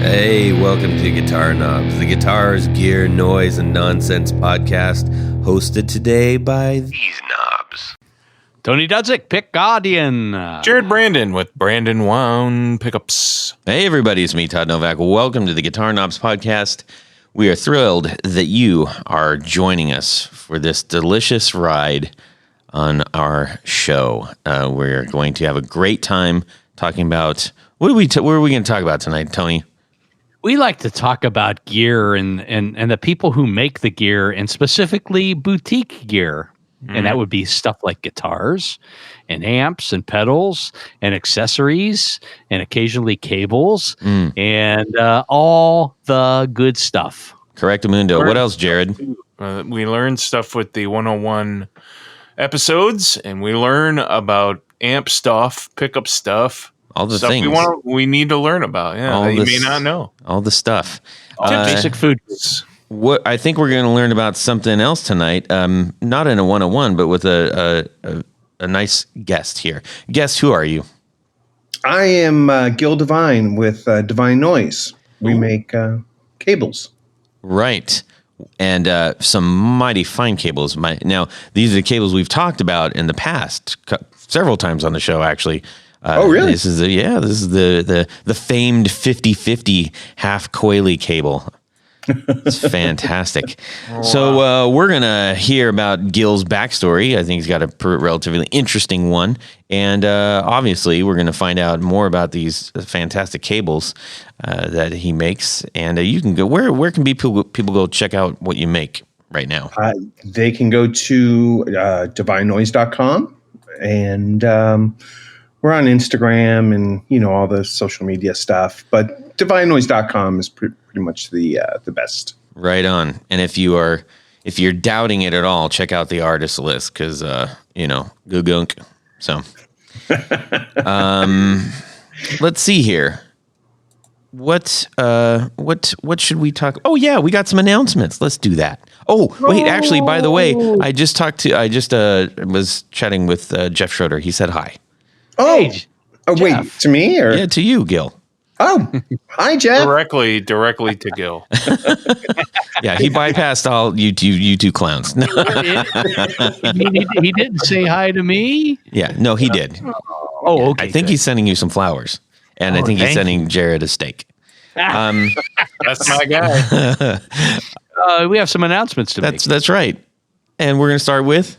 Hey, welcome to Guitar Knobs, the guitars, gear, noise, and nonsense podcast, hosted today by these knobs. Tony Dudzik, Pick Guardian. Jared Brandon with Brandon Wound Pickups. Hey, everybody, it's me, Todd Novak. Welcome to the Guitar Knobs podcast. We are thrilled that you are joining us for this delicious ride on our show. We're going to have a great time talking about, what are we going to talk about tonight, Tony? We like to talk about gear and the people who make the gear, and specifically boutique gear. And that would be stuff like guitars and amps and pedals and accessories and occasionally cables and all the good stuff. Correctamundo. What else, Jared? We learn stuff with the 101 episodes, and we learn about amp stuff, pickup stuff. All the stuff things we need to learn about. Yeah, that you may not know. All the stuff. Basic food. What I think we're going to learn about something else tonight. Not in a 101, but with a nice guest here. Guest, who are you? I am Gil Divine with Divine Noise. We make cables. Right. And some mighty fine cables. Now, these are the cables we've talked about in the past, several times on the show, actually. Oh, really? This is the famed 50-50 half coily cable. It's fantastic. Wow. So we're going to hear about Gil's backstory. I think he's got a relatively interesting one. And obviously, we're going to find out more about these fantastic cables that he makes. And you can go, where can people go check out what you make right now? They can go to divinenoise.com, and we're on Instagram and, all the social media stuff. But divinenoise.com is pretty much the best. Right on. And if you're doubting it at all, check out the artist list because gunk. So let's see here. What should we talk? Oh yeah, we got some announcements. Let's do that. Oh wait, actually, by the way, I just was chatting with Jeff Schroeder. He said hi. Oh, Hey, wait, to me or? Yeah, to you, Gil. Oh, hi, Jeff. Directly to Gil. Yeah, he bypassed all you two clowns. he didn't say hi to me. Yeah, no, he did. Oh, okay. I think he's sending you some flowers, and I think he's sending Jared a steak. That's my guy. We have some announcements to make. That's right, and we're gonna start with.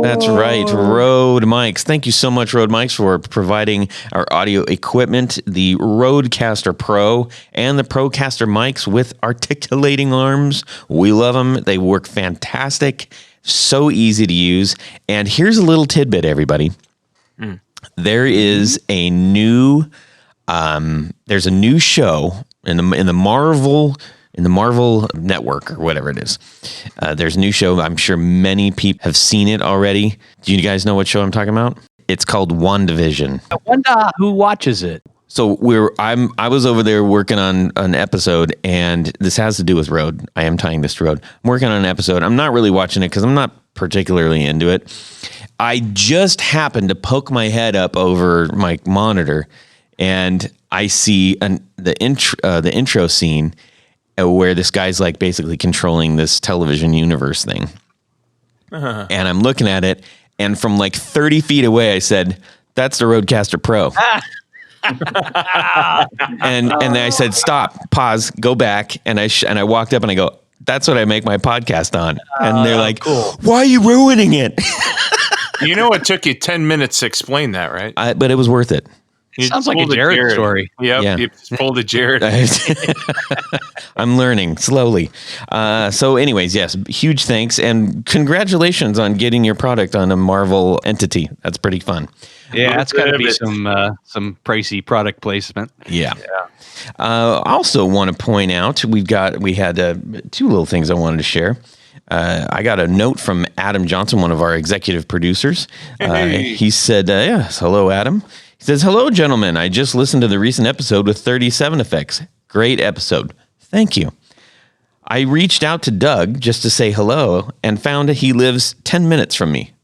That's right, Rode mics. Thank you so much, Rode mics, for providing our audio equipment, the Rodecaster Pro and the Procaster mics with articulating arms. We love them. They work fantastic, so easy to use. And here's a little tidbit, everybody. There is a new there's a new show in the Marvel Network or whatever it is. There's a new show. I'm sure many people have seen it already. Do you guys know what show I'm talking about? It's called WandaVision. I wonder who watches it. So I was over there working on an episode, and this has to do with Rode. I am tying this to Rode. I'm working on an episode. I'm not really watching it because I'm not particularly into it. I just happened to poke my head up over my monitor, and I see the intro scene where this guy's like basically controlling this television universe thing. And I'm looking at it, and from like 30 feet away, I said, "That's the Rodecaster Pro." and then I said, "Stop, pause, go back." And I walked up and I go, "That's what I make my podcast on." And they're like, cool. "Why are you ruining it?" It took you 10 minutes to explain that, right? But it was worth it. Sounds like a Jared story. Yep, Yeah. You pulled a Jared. I'm learning slowly. So anyways, yes, huge thanks and congratulations on getting your product on a Marvel entity. That's pretty fun. Yeah, that's got to be some pricey product placement. Yeah. I also want to point out we had two little things I wanted to share. I got a note from Adam Johnson, one of our executive producers. He said, yes, hello, Adam. He says, "Hello, gentlemen. I just listened to the recent episode with 37 effects. Great episode. Thank you. I reached out to Doug just to say hello and found he lives 10 minutes from me."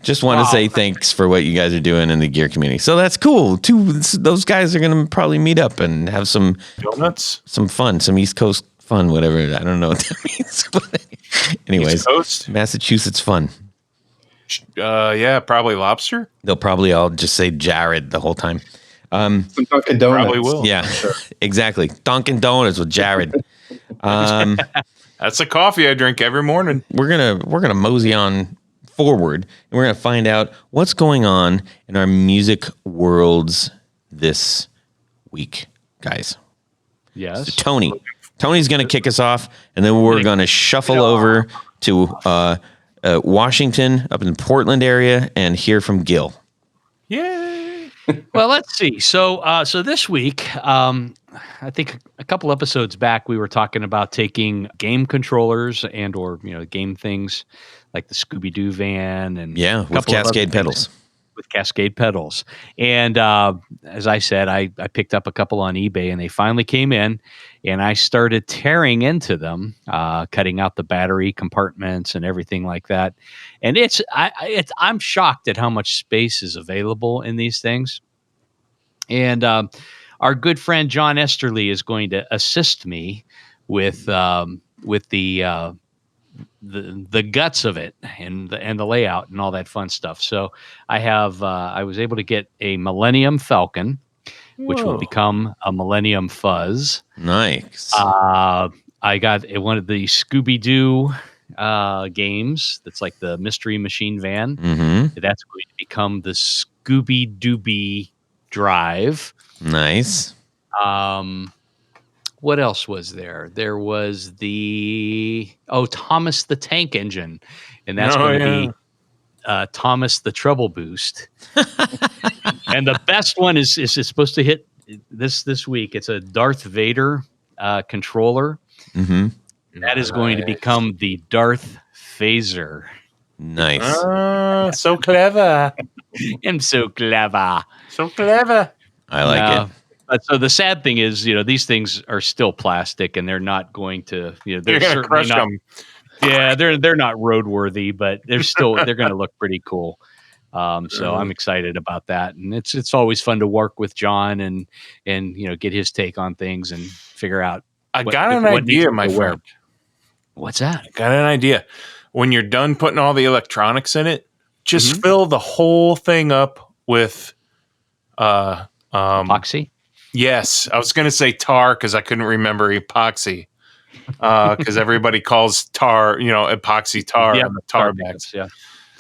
Just want to say thanks for what you guys are doing in the gear community. So that's cool. Those guys are going to probably meet up and have some donuts, some fun, some East Coast fun, whatever. I don't know what that means. But anyways, East Coast? Massachusetts fun. Yeah, probably lobster. They'll probably all just say Jared the whole time. Some Dunkin' Donuts. Probably will. Yeah, exactly. Dunkin' Donuts with Jared. That's a coffee I drink every morning. We're gonna mosey on forward, and we're gonna find out what's going on in our music worlds this week, guys. Yes. So Tony's gonna kick us off, and then we're gonna shuffle over to Washington, up in the Portland area, and hear from Gil. Yay! Well, let's see. So this week, I think a couple episodes back, we were talking about taking game controllers or game things like the Scooby-Doo van and with Cascade pedals. With Cascade pedals. And as I said, I picked up a couple on eBay, and they finally came in, and I started tearing into them, cutting out the battery compartments and everything like that. And I'm shocked at how much space is available in these things. And our good friend John Esterly is going to assist me with the guts of it and the layout and all that fun stuff. So I was able to get a Millennium Falcon, which will become a Millennium Fuzz. Nice. I got one of the Scooby-Doo games that's like the Mystery Machine van. Mm-hmm. That's going to become the Scooby-Dooby Drive. Nice. What else was there? There was the Thomas the Tank Engine, and that's going to be Thomas the Treble Boost. And the best one is supposed to hit this week. It's a Darth Vader controller. Mm-hmm. That is going to become the Darth Phaser. Nice. So clever. I'm so clever. So clever. I like it. But so the sad thing is, these things are still plastic, and they're not going to, they're You're gonna certainly crush not. them. Yeah, they're not roadworthy, but they're going to look pretty cool. So I'm excited about that, and it's always fun to work with John and get his take on things and figure out. I got an idea, my friend. What's that? I got an idea. When you're done putting all the electronics in it, just fill the whole thing up with epoxy. Yes, I was going to say tar because I couldn't remember epoxy because everybody calls tar, epoxy tar on the tar bags. Yeah.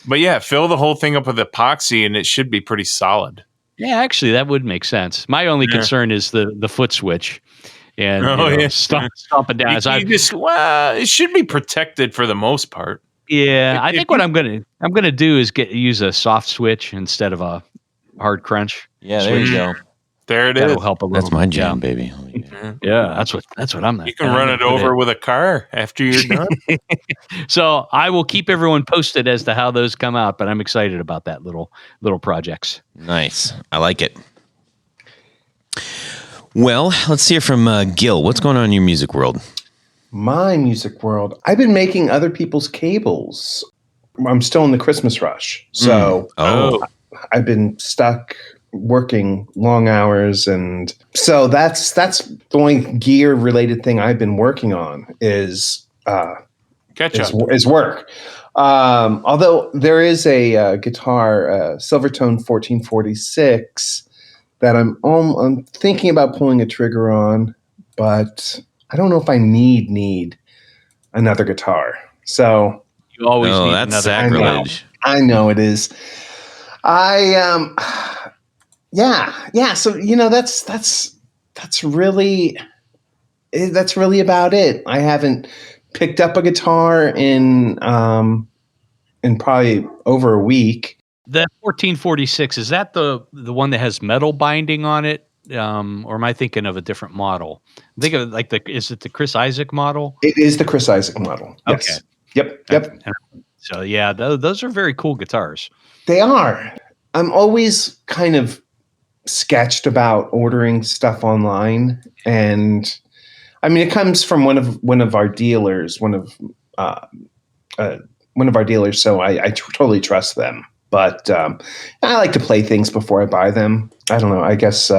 But yeah, fill the whole thing up with epoxy and it should be pretty solid. Yeah, actually, that would make sense. My only concern is the foot switch and stomping down. It should be protected for the most part. Yeah, I think what I'm gonna do is use a soft switch instead of a hard crunch. Yeah, there you go. There it That'll is. help a little. That's my jam, baby. Yeah, that's what I'm. You can run it over with a car after you're done. So I will keep everyone posted as to how those come out, but I'm excited about that little projects. Nice. I like it. Well, let's hear from Gil. What's going on in your music world? My music world. I've been making other people's cables. I'm still in the Christmas rush. So I've been stuck working long hours, and so that's the only gear related thing I've been working on is work. Although there is a guitar, Silvertone 1446, that I'm thinking about pulling a trigger on, but I don't know if I need another guitar. So you always need that's another. sacrilege. I know it is. Yeah. So that's really about it. I haven't picked up a guitar in probably over a week. The 1446, is that the one that has metal binding on it, or am I thinking of a different model? I think of is it the Chris Isaak model? It is the Chris Isaak model. Yes. Okay. Yep. So yeah, those are very cool guitars. They are. I'm always kind of sketched about ordering stuff online, and I mean it comes from one of our dealers, one of one of our dealers, so I totally trust them. But I like to play things before I buy them. I don't know. I guess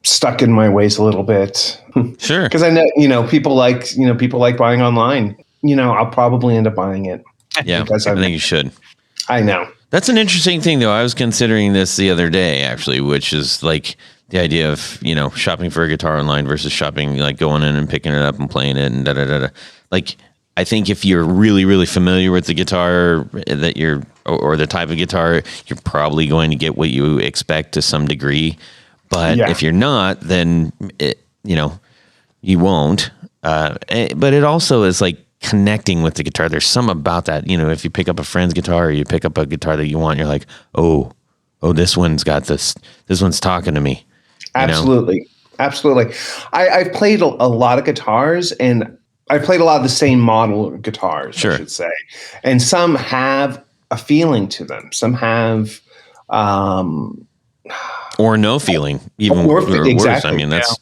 stuck in my ways a little bit. Sure. Because I know people like buying online. I'll probably end up buying it. Yeah, I think you should. I know. That's an interesting thing, though. I was considering this the other day, actually, which is like the idea of, shopping for a guitar online versus shopping, like going in and picking it up and playing it and da-da-da-da. Like, I think if you're really, really familiar with the guitar that or the type of guitar, you're probably going to get what you expect to some degree. But if you're not, then, you won't. But it also is like connecting with the guitar. There's some about that, if you pick up a friend's guitar or you pick up a guitar that you want, you're like, oh, this one's got this one's talking to me. Absolutely. Absolutely. I've played a lot of guitars, and I've played a lot of the same model of guitars, I should say. And some have a feeling to them. Some have or no feeling, even exactly. worse. I mean, that's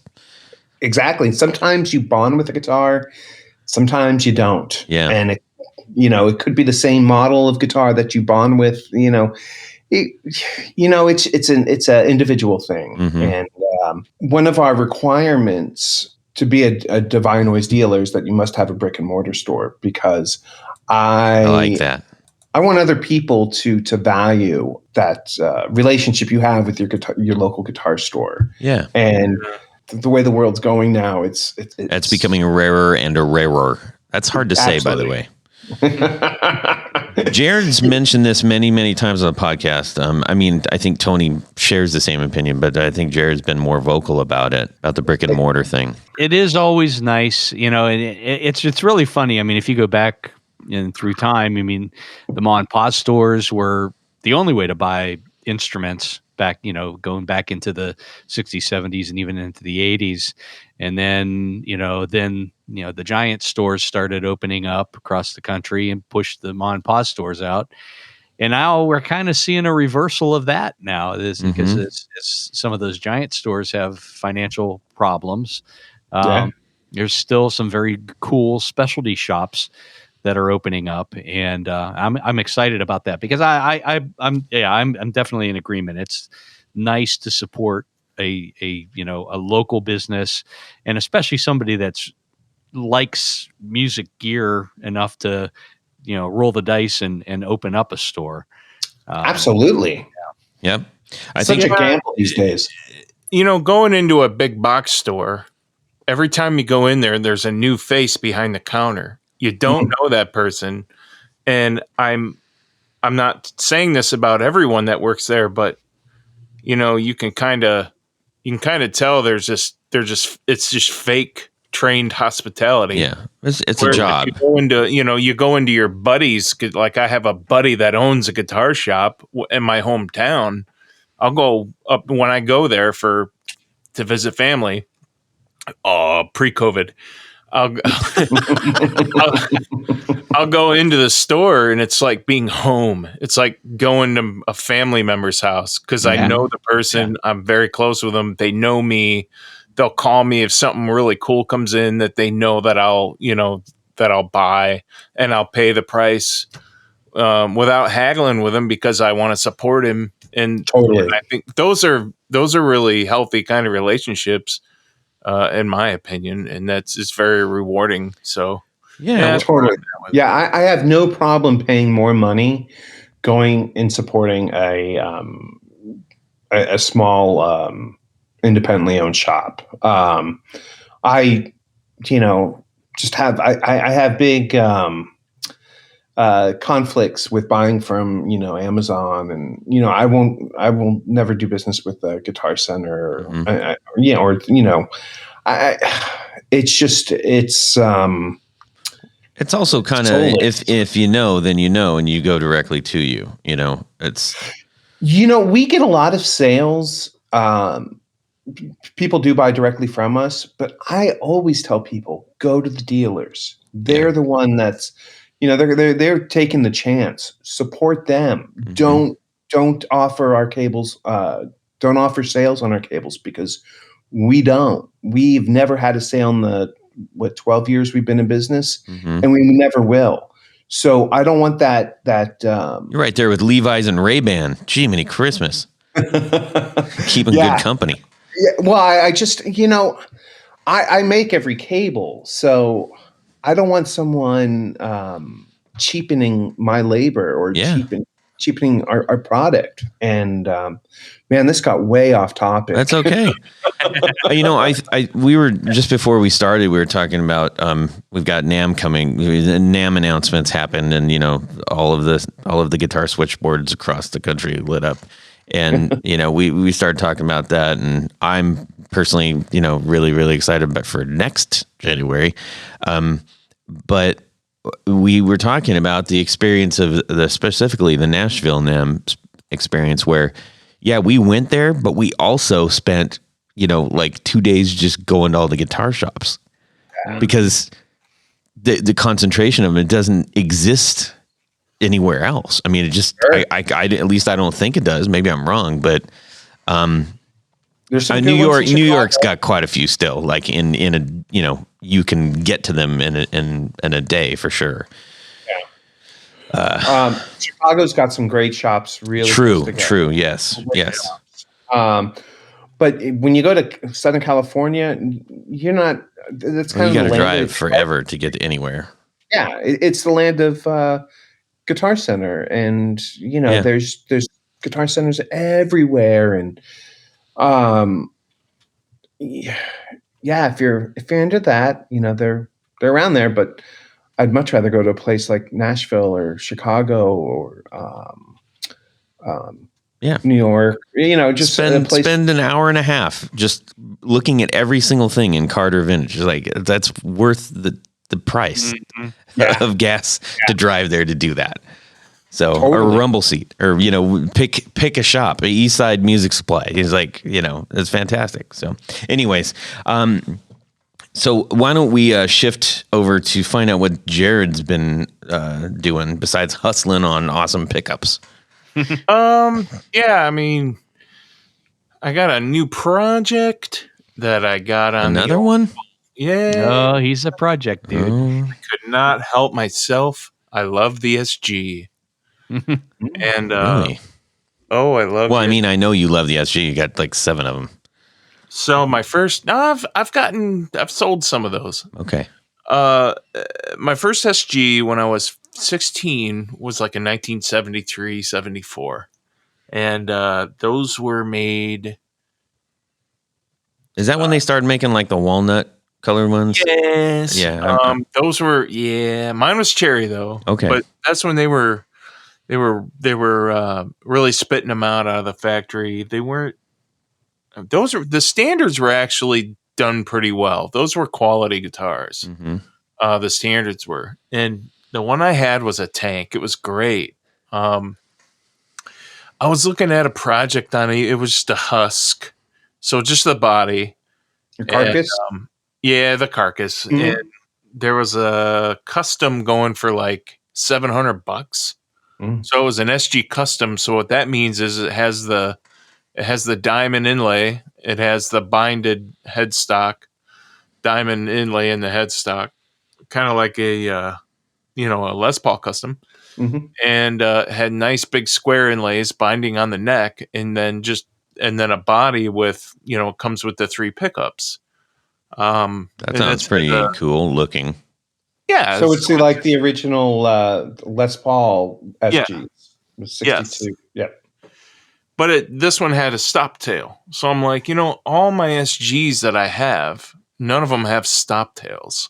exactly. Sometimes you bond with the guitar, sometimes you don't. Yeah. And it could be the same model of guitar that you bond with. It's an individual thing. Mm-hmm. And one of our requirements to be a Divine Noise dealer is that you must have a brick and mortar store, because I like that. I want other people to value that relationship you have with your local guitar store. Yeah. And the way the world's going now, it's becoming rarer and rarer. That's hard to say, by the way. Jared's mentioned this many, many times on the podcast. I think Tony shares the same opinion, but I think Jared's been more vocal about the brick and mortar thing. It is always nice, and it's really funny. I mean, if you go back through time, the mom and pop stores were the only way to buy instruments back, going back into the 60s, 70s, and even into the 80s. And then, the giant stores started opening up across the country and pushed the mom and pop stores out. And now we're kind of seeing a reversal of that now, because it's some of those giant stores have financial problems. There's still some very cool specialty shops that are opening up, and I'm excited about that, because I'm definitely in agreement. It's nice to support a local business, and especially somebody that's likes music gear enough to roll the dice and open up a store. Absolutely. Yep. I Such think a gamble these days. Going into a big box store, every time you go in there, there's a new face behind the counter. You don't know that person. And I'm not saying this about everyone that works there, but you can kind of tell it's just fake trained hospitality. Yeah. It's a job. You go into your buddies, like I have a buddy that owns a guitar shop in my hometown. I'll go up when I go there to visit family. Pre-COVID. I'll go into the store, and it's like being home. It's like going to a family member's house, because I know the person. Yeah. I'm very close with them. They know me. They'll call me if something really cool comes in that they know that I'll buy, and I'll pay the price without haggling with him, because I want to support him. And I think those are really healthy kind of relationships. In my opinion, and it's very rewarding. So totally. Yeah, I have no problem paying more money going and supporting a small independently owned shop. I have big conflicts with buying from Amazon, and I will never do business with a Guitar Center, it's also kind of if you know, then and you go directly to you. We get a lot of sales. People do buy directly from us, but I always tell people, go to the dealers. They're the one that's they're taking the chance. Support them. Mm-hmm. Don't offer our cables. Don't offer sales on our cables, because we've never had a sale in the 12 years we've been in business, and we never will. So I don't want that. You're right there with Levi's and Ray-Ban. Gee, many Christmas. Keeping good company. Yeah, well, I just, I make every cable, so I don't want someone cheapening my labor or cheapening our product. And man, this got way off topic. That's okay. We were just before we started, we were talking about we've got NAMM coming. The NAMM announcements happened, and all of the guitar switchboards across the country lit up. And we started talking about that, and I'm personally really, really excited about for next January. But we were talking about the experience of specifically the Nashville NAMM experience, where we went there, but we also spent like 2 days just going to all the guitar shops because the concentration of it doesn't exist anywhere else. I mean, it just, I at least I don't think it does. Maybe I'm wrong, but there's some New York's got quite a few still, like in a, you can get to them in a day for sure. Chicago's got some great shops, really. True. Yes. But when you go to Southern California, you're not, that's kind of, you got to drive forever to get to anywhere. Yeah. It's the land of, Guitar Center, and there's guitar centers everywhere, and if you're into that, they're around there. But I'd much rather go to a place like Nashville or Chicago or New York. Just spend an hour and a half just looking at every single thing in Carter Vintage. Like that's worth the price of gas to drive there to do that. So, or Rumble Seat, or pick a shop, East Side Music Supply. It's like it's fantastic. So, anyways, so why don't we shift over to find out what Jared's been doing besides hustling on awesome pickups. I mean, I got a new project that I got on another one. Yeah. Oh, he's a project dude. I could not help myself. I love the SG. And really? I love. Well, I mean, I know you love the SG. You got like 7 of them. So my first, I've sold some of those. Okay. My first SG when I was 16 was like a 1973, 74, and those were made. Is that when they started making like the walnut colored ones? Yes. Yeah. Those were mine was cherry though. Okay. But that's when they were really spitting them out of the factory. They weren't. The standards were actually done pretty well. Those were quality guitars. Mm-hmm. The standards were, and the one I had was a tank. It was great. I was looking at a project on it. It was just a husk. So just the body. The carcass? And, the carcass. Mm-hmm. And there was a custom going for like $700. Mm. So it was an SG custom. So what that means is it has the diamond inlay. It has the binded headstock, diamond inlay in the headstock, kind of like a Les Paul custom. Mm-hmm. And had nice big square inlays binding on the neck, and then a body with comes with the 3 pickups. That sounds pretty cool looking. Yeah. So it's like the original Les Paul SGs. Yeah. 62. Yes. Yeah. But this one had a stop tail. So I'm like, all my SGs that I have, none of them have stop tails.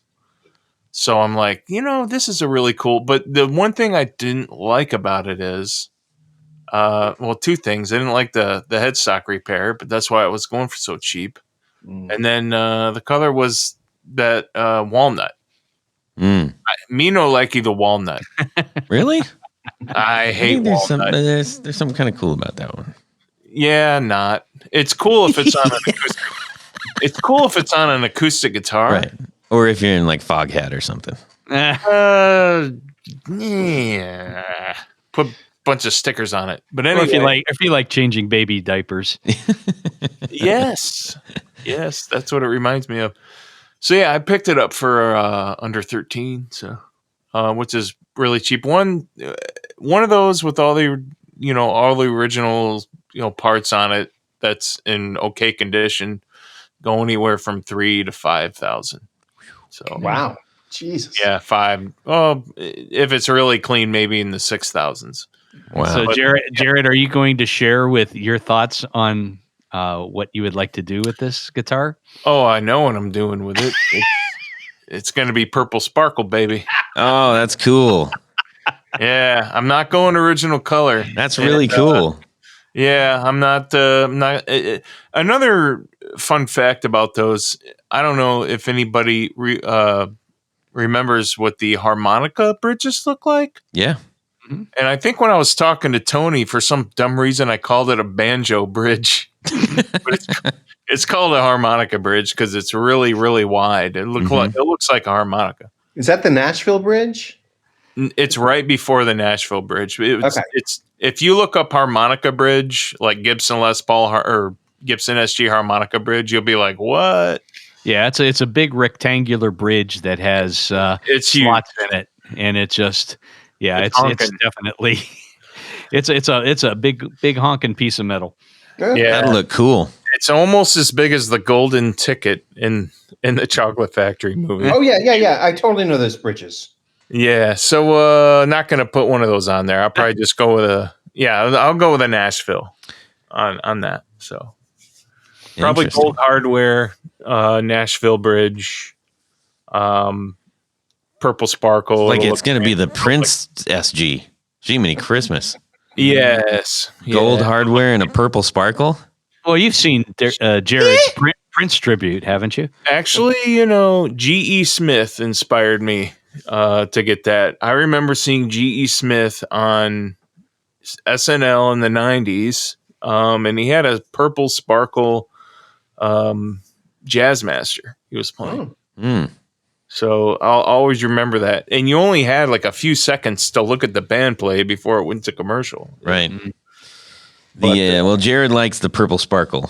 So I'm like, this is a really cool. But the one thing I didn't like about it is, 2 things. I didn't like the headstock repair, but that's why I was going for so cheap. Mm. And then the color was that walnut. Mm. Me no likey the walnut. Really? I hate walnut. There's something kind of cool about that one. Yeah, not. It's cool if it's on an acoustic. It's cool if it's on an acoustic guitar, right? Or if you're in like Foghat or something. Yeah. Put a bunch of stickers on it. But anyway, or if you like changing baby diapers. Yes, that's what it reminds me of. So yeah, I picked it up for under 13. So which is really cheap. One of those with all the original parts on it that's in okay condition, go anywhere from $3,000 to $5,000. So Wow, Jesus. yeah, 5. Oh, if it's really clean, maybe in the 6,000s. Wow. So Jared, are you going to share with your thoughts on what you would like to do with this guitar? Oh, I know what I'm doing with it. It's going to be purple sparkle, baby. Oh, that's cool. Yeah, I'm not going original color. That's really cool. Yeah, I'm not. Another fun fact about those, I don't know if anybody remembers what the harmonica bridges look like. Yeah. And I think when I was talking to Tony, for some dumb reason, I called it a banjo bridge. But it's called a harmonica bridge because it's really, really wide. It looks like a harmonica. Is that the Nashville Bridge? It's right before the Nashville Bridge. Okay. It's if you look up harmonica bridge, like Gibson Les Paul or Gibson SG harmonica bridge, you'll be like, what? Yeah, it's a big rectangular bridge that has It's slots in it, and it just it's definitely it's a big honking piece of metal. Yeah, That'll look cool. It's almost as big as the golden ticket in the Chocolate Factory movie. Oh yeah. I totally know those bridges. Yeah, so not going to put one of those on there. I'll probably just go with I'll go with a Nashville on that. So probably Gold Hardware, Nashville Bridge, Purple Sparkle. Like it's going to be the Prince SG. Jiminy Christmas. Yes. Gold Hardware and a Purple Sparkle. Well, you've seen Jared's Prince tribute, haven't you? Actually, G.E. Smith inspired me to get that. I remember seeing G.E. Smith on SNL in the 90s, and he had a Purple Sparkle Jazzmaster he was playing. So I'll always remember that. And you only had like a few seconds to look at the band play before it went to commercial. Right. Well, Jared likes the Purple Sparkle.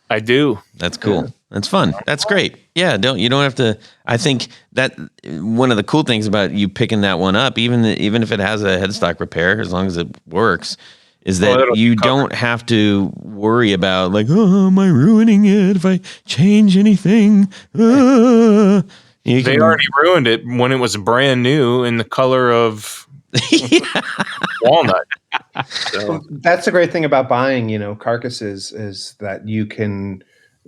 I do. That's cool. Yeah. That's fun. That's great. Yeah, you don't have to. I think that one of the cool things about you picking that one up, even if it has a headstock repair, as long as it works, is that you don't have to worry about like, oh, am I ruining it if I change anything? They already ruined it when it was brand new in the color of walnut. So. That's the great thing about buying, carcasses is that you can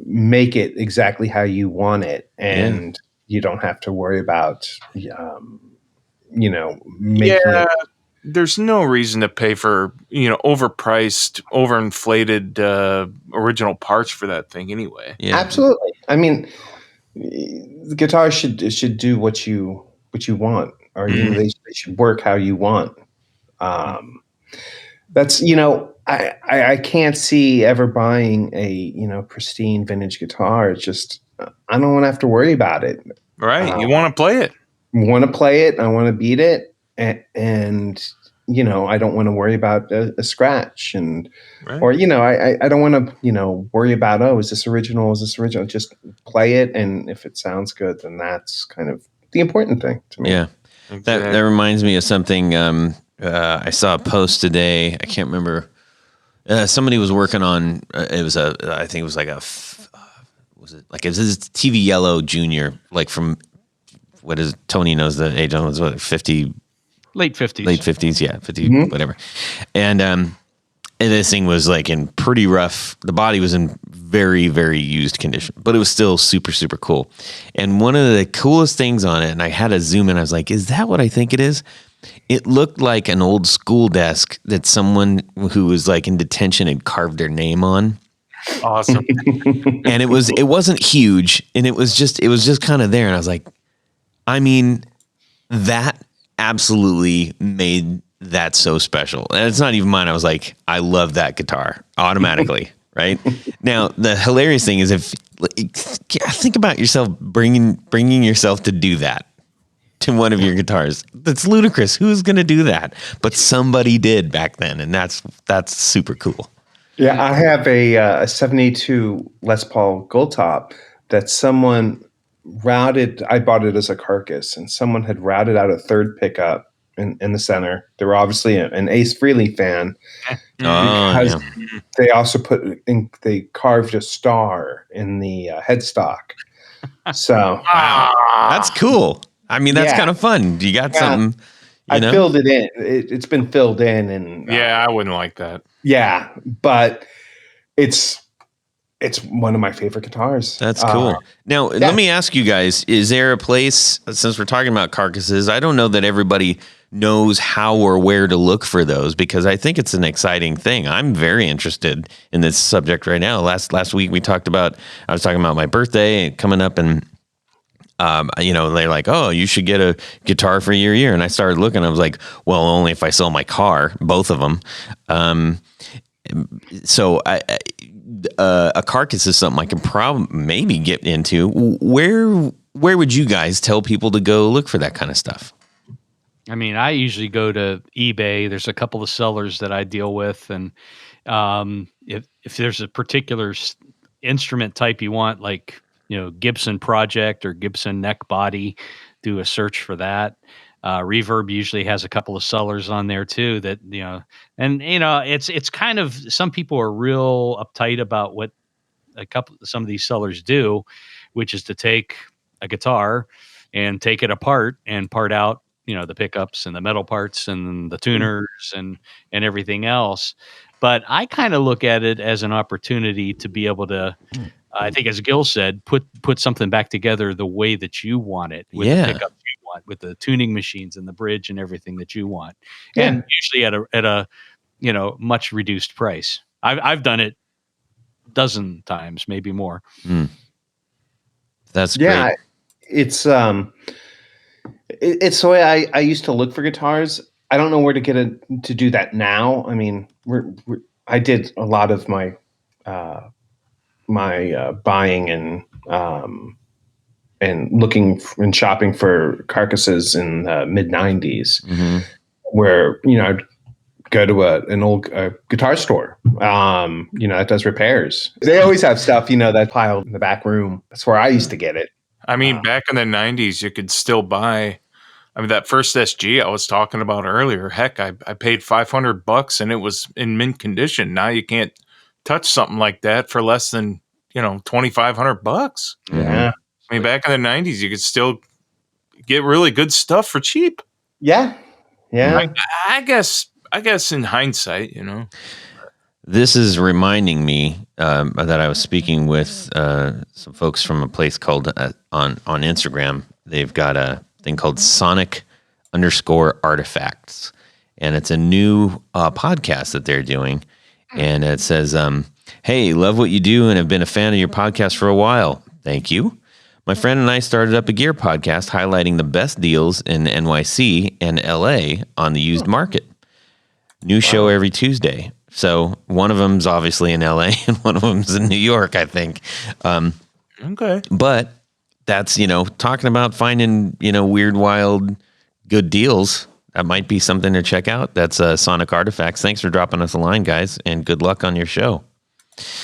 make it exactly how you want it, and you don't have to worry about, making it. There's no reason to pay for, overpriced, overinflated original parts for that thing anyway. Yeah. Absolutely. I mean, the guitar should do what you want, or they should work how you want. That's I can't see ever buying a pristine vintage guitar. It's just I don't want to have to worry about it. Right, you want to play it. Want to play it. I want to beat it, and I don't want to worry about a scratch, and or I don't want to worry about, oh, is this original? Is this original? Just play it, and if it sounds good, then that's kind of the important thing to me. Yeah, exactly. That reminds me of something. I saw a post today. I can't remember. Somebody was working on. It was I think it was like a. It was TV Yellow Junior, like from what is Tony knows the age on, was what, 50. Late 50s. Late 50s, yeah, 50, whatever. And this thing was like in pretty rough, the body was in very, very used condition, but it was still super, super cool. And one of the coolest things on it, and I had to zoom in, I was like, is that what I think it is? It looked like an old school desk that someone who was like in detention had carved their name on. Awesome. And it wasn't huge, and it was just kind of there. And I was like, I mean, that absolutely made that so special. And it's not even mine. I was like, I love that guitar automatically. Right now, the hilarious thing is think about yourself bringing yourself to do that to one of your guitars. That's ludicrous. Who's going to do that? But somebody did back then, and that's super cool. Yeah, I have a 72 Les Paul Gold Top that someone routed. I bought it as a carcass, and someone had routed out a third pickup in the center. They were obviously an Ace Frehley fan because they also they carved a star in the headstock. So that's cool. I mean, that's kind of fun. You got something. I filled it in. It's been filled in, and I wouldn't like that. Yeah, but it's one of my favorite guitars. That's cool. Now, let me ask you guys, is there a place, since we're talking about carcasses, I don't know that everybody knows how or where to look for those, because I think it's an exciting thing. I'm very interested in this subject right now. Last week I was talking about my birthday coming up, and they're like, oh, you should get a guitar for your year. And I started looking, I was like, well, only if I sell my car, both of them. So a carcass is something I can maybe get into. Where would you guys tell people to go look for that kind of stuff? I mean, I usually go to eBay. There's a couple of sellers that I deal with, and if there's a particular instrument type you want, like Gibson Project or Gibson neck body, do a search for that. Reverb usually has a couple of sellers on there too that, it's kind of, some people are real uptight about what some of these sellers do, which is to take a guitar and take it apart and part out, the pickups and the metal parts and the tuners and everything else. But I kind of look at it as an opportunity to be able to, I think, as Gil said, put something back together the way that you want it, with the pickups you want, with the tuning machines and the bridge and everything that you want, and usually at a much reduced price. I've done it a dozen times, maybe more. That's great. It's the way I used to look for guitars. I don't know where to to do that now. I mean, I did a lot of my buying and looking and shopping for carcasses in the mid 90s, where I'd go to an old guitar store that does repairs. They always have stuff that piled in the back room. That's where I used to get it. I mean, back in the 90s, you could still buy. I mean, that first SG I was talking about earlier, heck, I paid $500 and it was in mint condition. Now you can't touch something like that for less than, $2,500. Yeah. I mean, back in the 90s, you could still get really good stuff for cheap. Yeah. Yeah. I guess in hindsight, This is reminding me that I was speaking with some folks from a place called on Instagram. They've got a thing called Sonic_Artifacts, and it's a new podcast that they're doing. And it says, hey, love what you do and have been a fan of your podcast for a while. Thank you. My friend and I started up a gear podcast highlighting the best deals in NYC and LA on the used market. New show every Tuesday. So one of them's obviously in LA and one of them's in New York, I think. Okay. But that's, talking about finding, weird, wild, good deals. That might be something to check out. That's Sonic Artifacts. Thanks for dropping us a line, guys, and good luck on your show.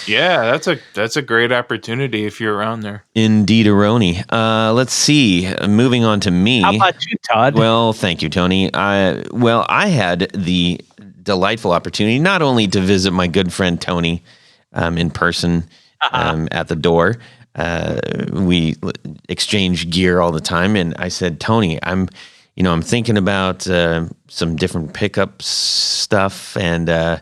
Yeah, that's a great opportunity if you're around there. Indeed-a-roni. Let's see. Moving on to me. How about you, Todd? Well, thank you, Tony. I had the delightful opportunity not only to visit my good friend Tony in person at the door. We exchange gear all the time, and I said, Tony, I'm thinking about some different pickup stuff, and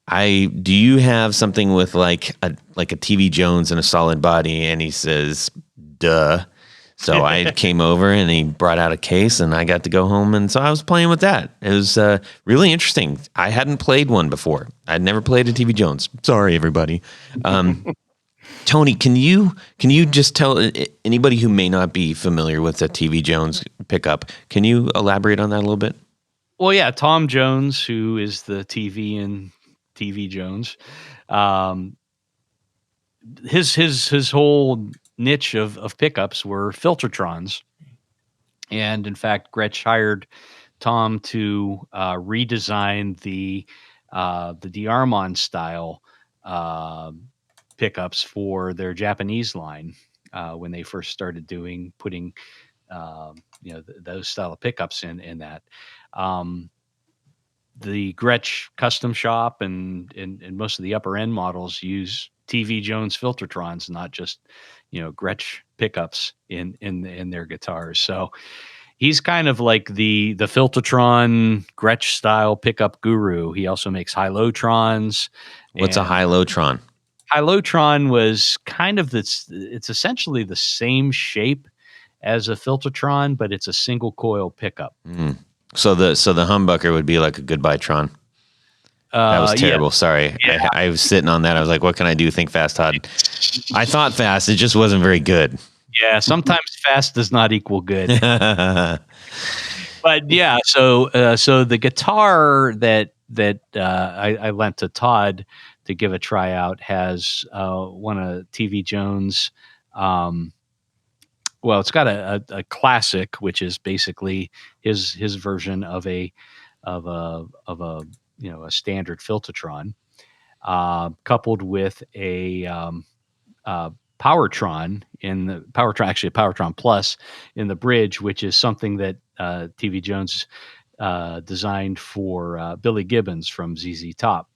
do you have something with like a TV Jones and a solid body? And he says, duh. So I came over and he brought out a case and I got to go home. And so I was playing with that. It was really interesting. I hadn't played one before. I'd never played a TV Jones. Sorry, everybody. Tony, can you just tell anybody who may not be familiar with a TV Jones pickup, can you elaborate on that a little bit? Well, yeah, Tom Jones, who is the TV in TV Jones, his whole niche of pickups were Filtertrons, and in fact, Gretsch hired Tom to redesign the D'Armond style pickups for their Japanese line. when they first started putting those style of pickups in that. The Gretsch custom shop and most of the upper end models use TV Jones Filtertrons, not just Gretsch pickups in their guitars. So he's kind of like the Filtertron Gretsch style pickup guru. He also makes high-low-trons. What's a high-low-tron? High-low-tron was kind of it's essentially the same shape as a Filtertron, but it's a single coil pickup. Mm. So the humbucker would be like a goodbye Tron. That was terrible. Yeah. Sorry. Yeah. I was sitting on that. I was like, what can I do? Think fast, Todd. I thought fast. It just wasn't very good. Yeah. Sometimes fast does not equal good. But yeah, so the guitar that I lent to Todd to give a try out has one of TV Jones. Well, it's got a classic, which is basically his version of a standard Filtertron, coupled with a Powertron actually a Powertron Plus in the bridge, which is something that TV Jones designed for Billy Gibbons from ZZ Top.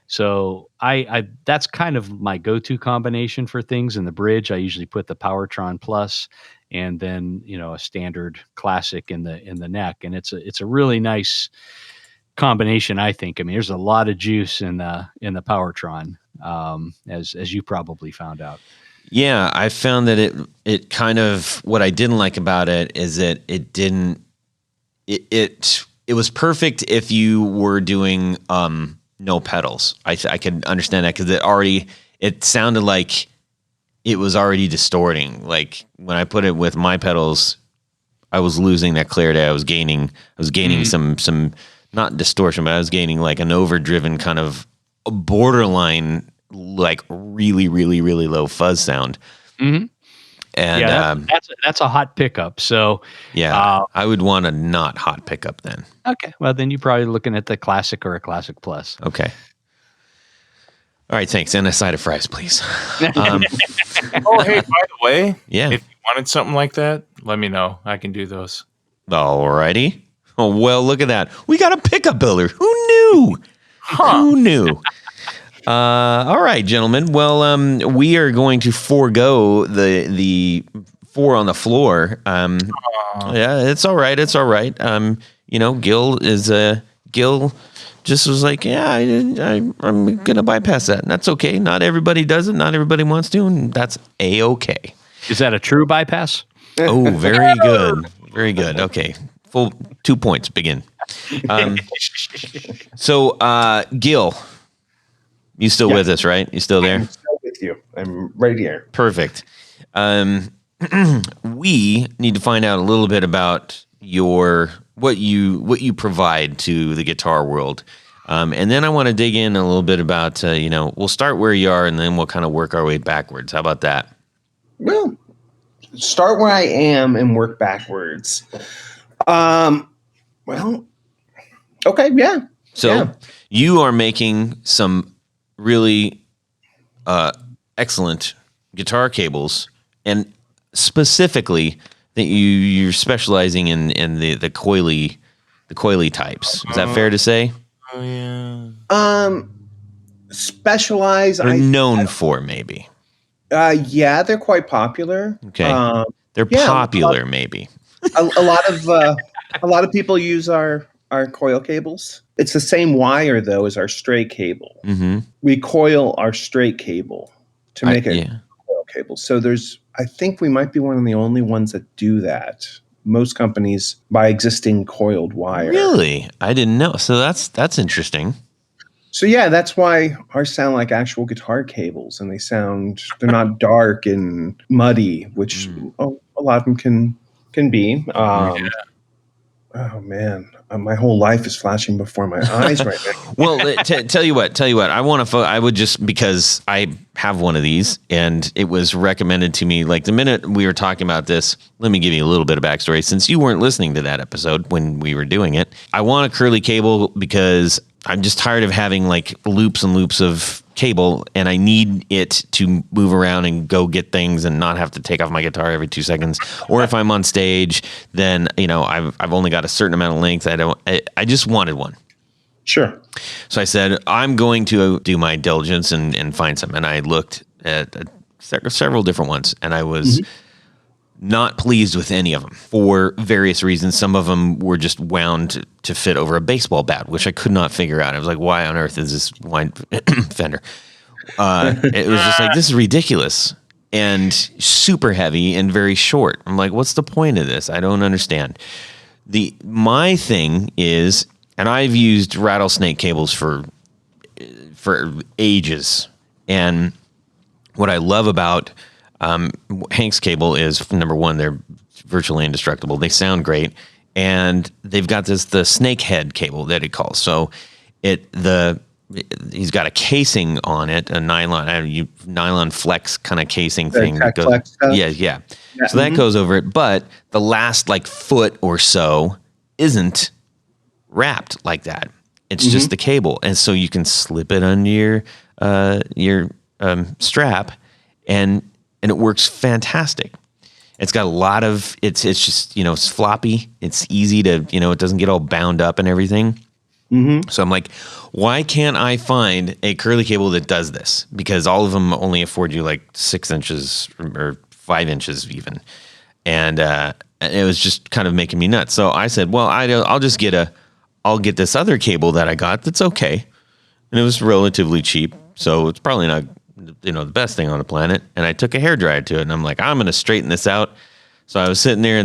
So I that's kind of my go-to combination for things in the bridge. I usually put the Powertron Plus and then a standard classic in the neck, and it's a really nice combination, I think. I mean, there's a lot of juice in the Powertron, as you probably found out. Yeah, I found that it kind of, what I didn't like about it is that it was perfect if you were doing no pedals. I could understand that because it sounded like it was already distorting. Like when I put it with my pedals, I was losing that clarity. I was gaining some not distortion, but I was gaining like an overdriven kind of borderline, like really, really, really low fuzz sound. Mm-hmm. And that's a hot pickup. So yeah, I would want a not hot pickup then. Okay, well then you're probably looking at the classic or a classic plus. Okay. All right, thanks. And a side of fries, please. Oh, hey, by the way, yeah, if you wanted something like that, let me know. I can do those. All righty. Oh, well, look at that. We got a pickup builder. Who knew? Who knew? All right, gentlemen. Well, we are going to forego the 4 on the floor. Yeah, it's all right. It's all right. Gil just was like, yeah, I'm gonna bypass that, and that's okay. Not everybody does it. Not everybody wants to, and that's a-okay. Is that a true bypass? Oh, very good. Very good. Okay. Full 2 points. Begin. So, Gil, you still with us, right? You still there? I'm still with you. I'm right here. Perfect. We need to find out a little bit about what you provide to the guitar world. And then I want to dig in a little bit about, we'll start where you are and then we'll kind of work our way backwards. How about that? Well, start where I am and work backwards. Well, okay, yeah. So you are making some really excellent guitar cables, and specifically that you're specializing in the coily types. Is that fair to say? Oh yeah. Specialize. They're known for maybe. Yeah, they're quite popular. Okay, they're popular maybe. a lot of people use our coil cables. It's the same wire though as our straight cable. Mm-hmm. We coil our straight cable to make a coil cable. So I think we might be one of the only ones that do that. Most companies buy existing coiled wire. Really? I didn't know. So that's interesting. So yeah, that's why ours sound like actual guitar cables, and they're not dark and muddy, which a lot of them can be. Oh man, my whole life is flashing before my eyes right now. Well, tell you what, I would just, because I have one of these and it was recommended to me, like the minute we were talking about this, let me give you a little bit of backstory since you weren't listening to that episode when we were doing it. I want a curly cable because I'm just tired of having like loops and loops of cable, and I need it to move around and go get things and not have to take off my guitar every 2 seconds. Or if I'm on stage, then I've only got a certain amount of length. I just wanted one. Sure. So I said, I'm going to do my diligence and find some. And I looked at several different ones, and I was not pleased with any of them for various reasons. Some of them were just wound to fit over a baseball bat, which I could not figure out. I was like, why on earth is this wine fender? It was just like, this is ridiculous and super heavy and very short. I'm like, what's the point of this? I don't understand. My thing is, and I've used rattlesnake cables for ages. And what I love about Hank's cable is, number one, they're virtually indestructible. They sound great, and they've got the snake head cable that it calls. So he's got a casing on it, a nylon flex kind of casing thing that goes. Flex stuff. Yeah. So that goes over it, but the last like foot or so isn't wrapped like that. It's just the cable, and so you can slip it under your strap, and it works fantastic. It's got a lot of it's just it's floppy. It's easy to it doesn't get all bound up and everything. So I'm like, why can't I find a curly cable that does this? Because all of them only afford you like 6 inches or 5 inches even, and it was just kind of making me nuts. So I said, well, I'll get this other cable that I got that's okay, and it was relatively cheap, so it's probably not the best thing on the planet. And I took a hairdryer to it, and I'm like, I'm going to straighten this out. So I was sitting there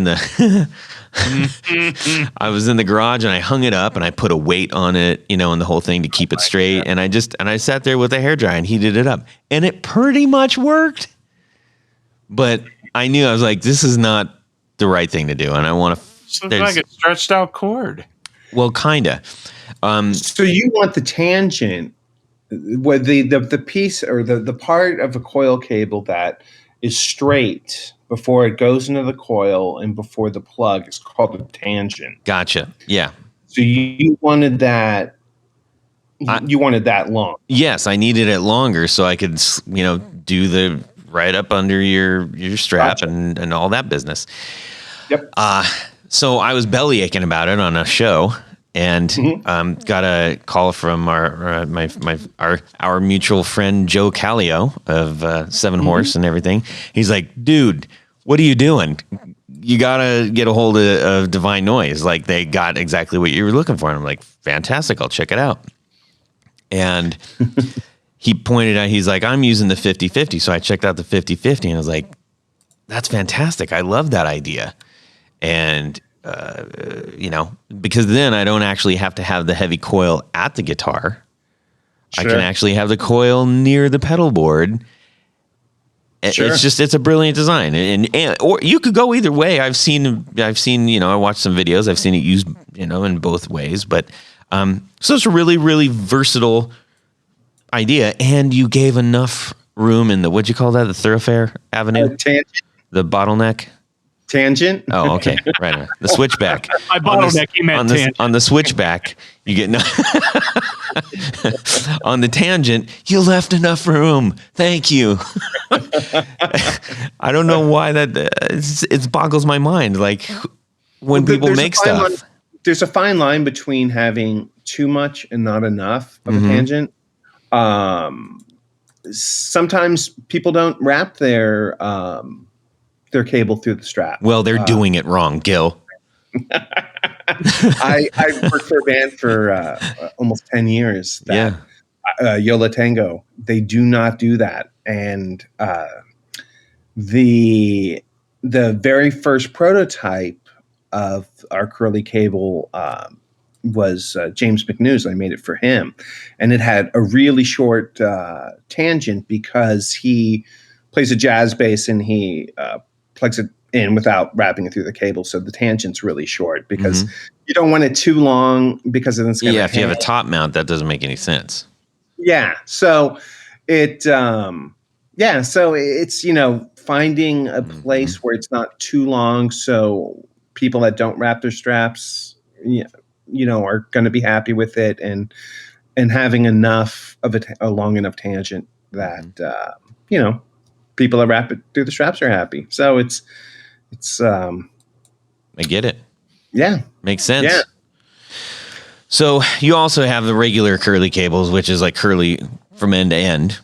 I was in the garage, and I hung it up, and I put a weight on it, and the whole thing to keep it straight. And I sat there with a hairdryer and heated it up, and it pretty much worked. But I knew, I was like, this is not the right thing to do, and I want to. Sounds like a stretched out cord. Well, kinda. So you want the tangent, where the piece or the part of a coil cable that is straight before it goes into the coil and before the plug is called a tangent. Gotcha. Yeah. So you wanted that. You wanted that long. Yes, I needed it longer so I could, do the right up under your strap and all that business. Yep. So I was belly aching about it on a show, and got a call from our mutual friend Joe Callio of Seven Horse and everything. He's like, dude, what are you doing? You gotta get a hold of Divine Noise. Like, they got exactly what you were looking for. And I'm like, fantastic, I'll check it out. And he pointed out, he's like, I'm using the 50-50. So I checked out the 50-50, and I was like, that's fantastic. I love that idea. And because then I don't actually have to have the heavy coil at the guitar. Sure. I can actually have the coil near the pedal board. Sure. It's a brilliant design, and or you could go either way. I've seen, I watched some videos. I've seen it used, in both ways. But so it's a really, really versatile idea, and you gave enough room in the, what'd you call that? The thoroughfare avenue, the bottleneck. Tangent. Oh, okay. Right. The switchback. My bottleneck, he meant tangent. On the switchback, you get on the tangent, you left enough room. Thank you. I don't know why that it boggles my mind. Like, when people make stuff. There's a fine line between having too much and not enough of a tangent. Sometimes people don't wrap their cable through the strap. Well, they're doing it wrong, Gil. I worked for a band for almost 10 years. Yola Tango. They do not do that. And the very first prototype of our curly cable was James McNews. I made it for him. And it had a really short tangent because he plays a jazz bass, and he plugs it in without wrapping it through the cable. So the tangent's really short because you don't want it too long, because then it's going to if you have a top mount, that doesn't make any sense. Yeah. So it's finding a place where it's not too long, so people that don't wrap their straps are going to be happy with it, and having enough of a long enough tangent that people that wrap it through the straps are happy. So it's I get it. Yeah, makes sense. Yeah. So you also have the regular curly cables, which is like curly from end to end,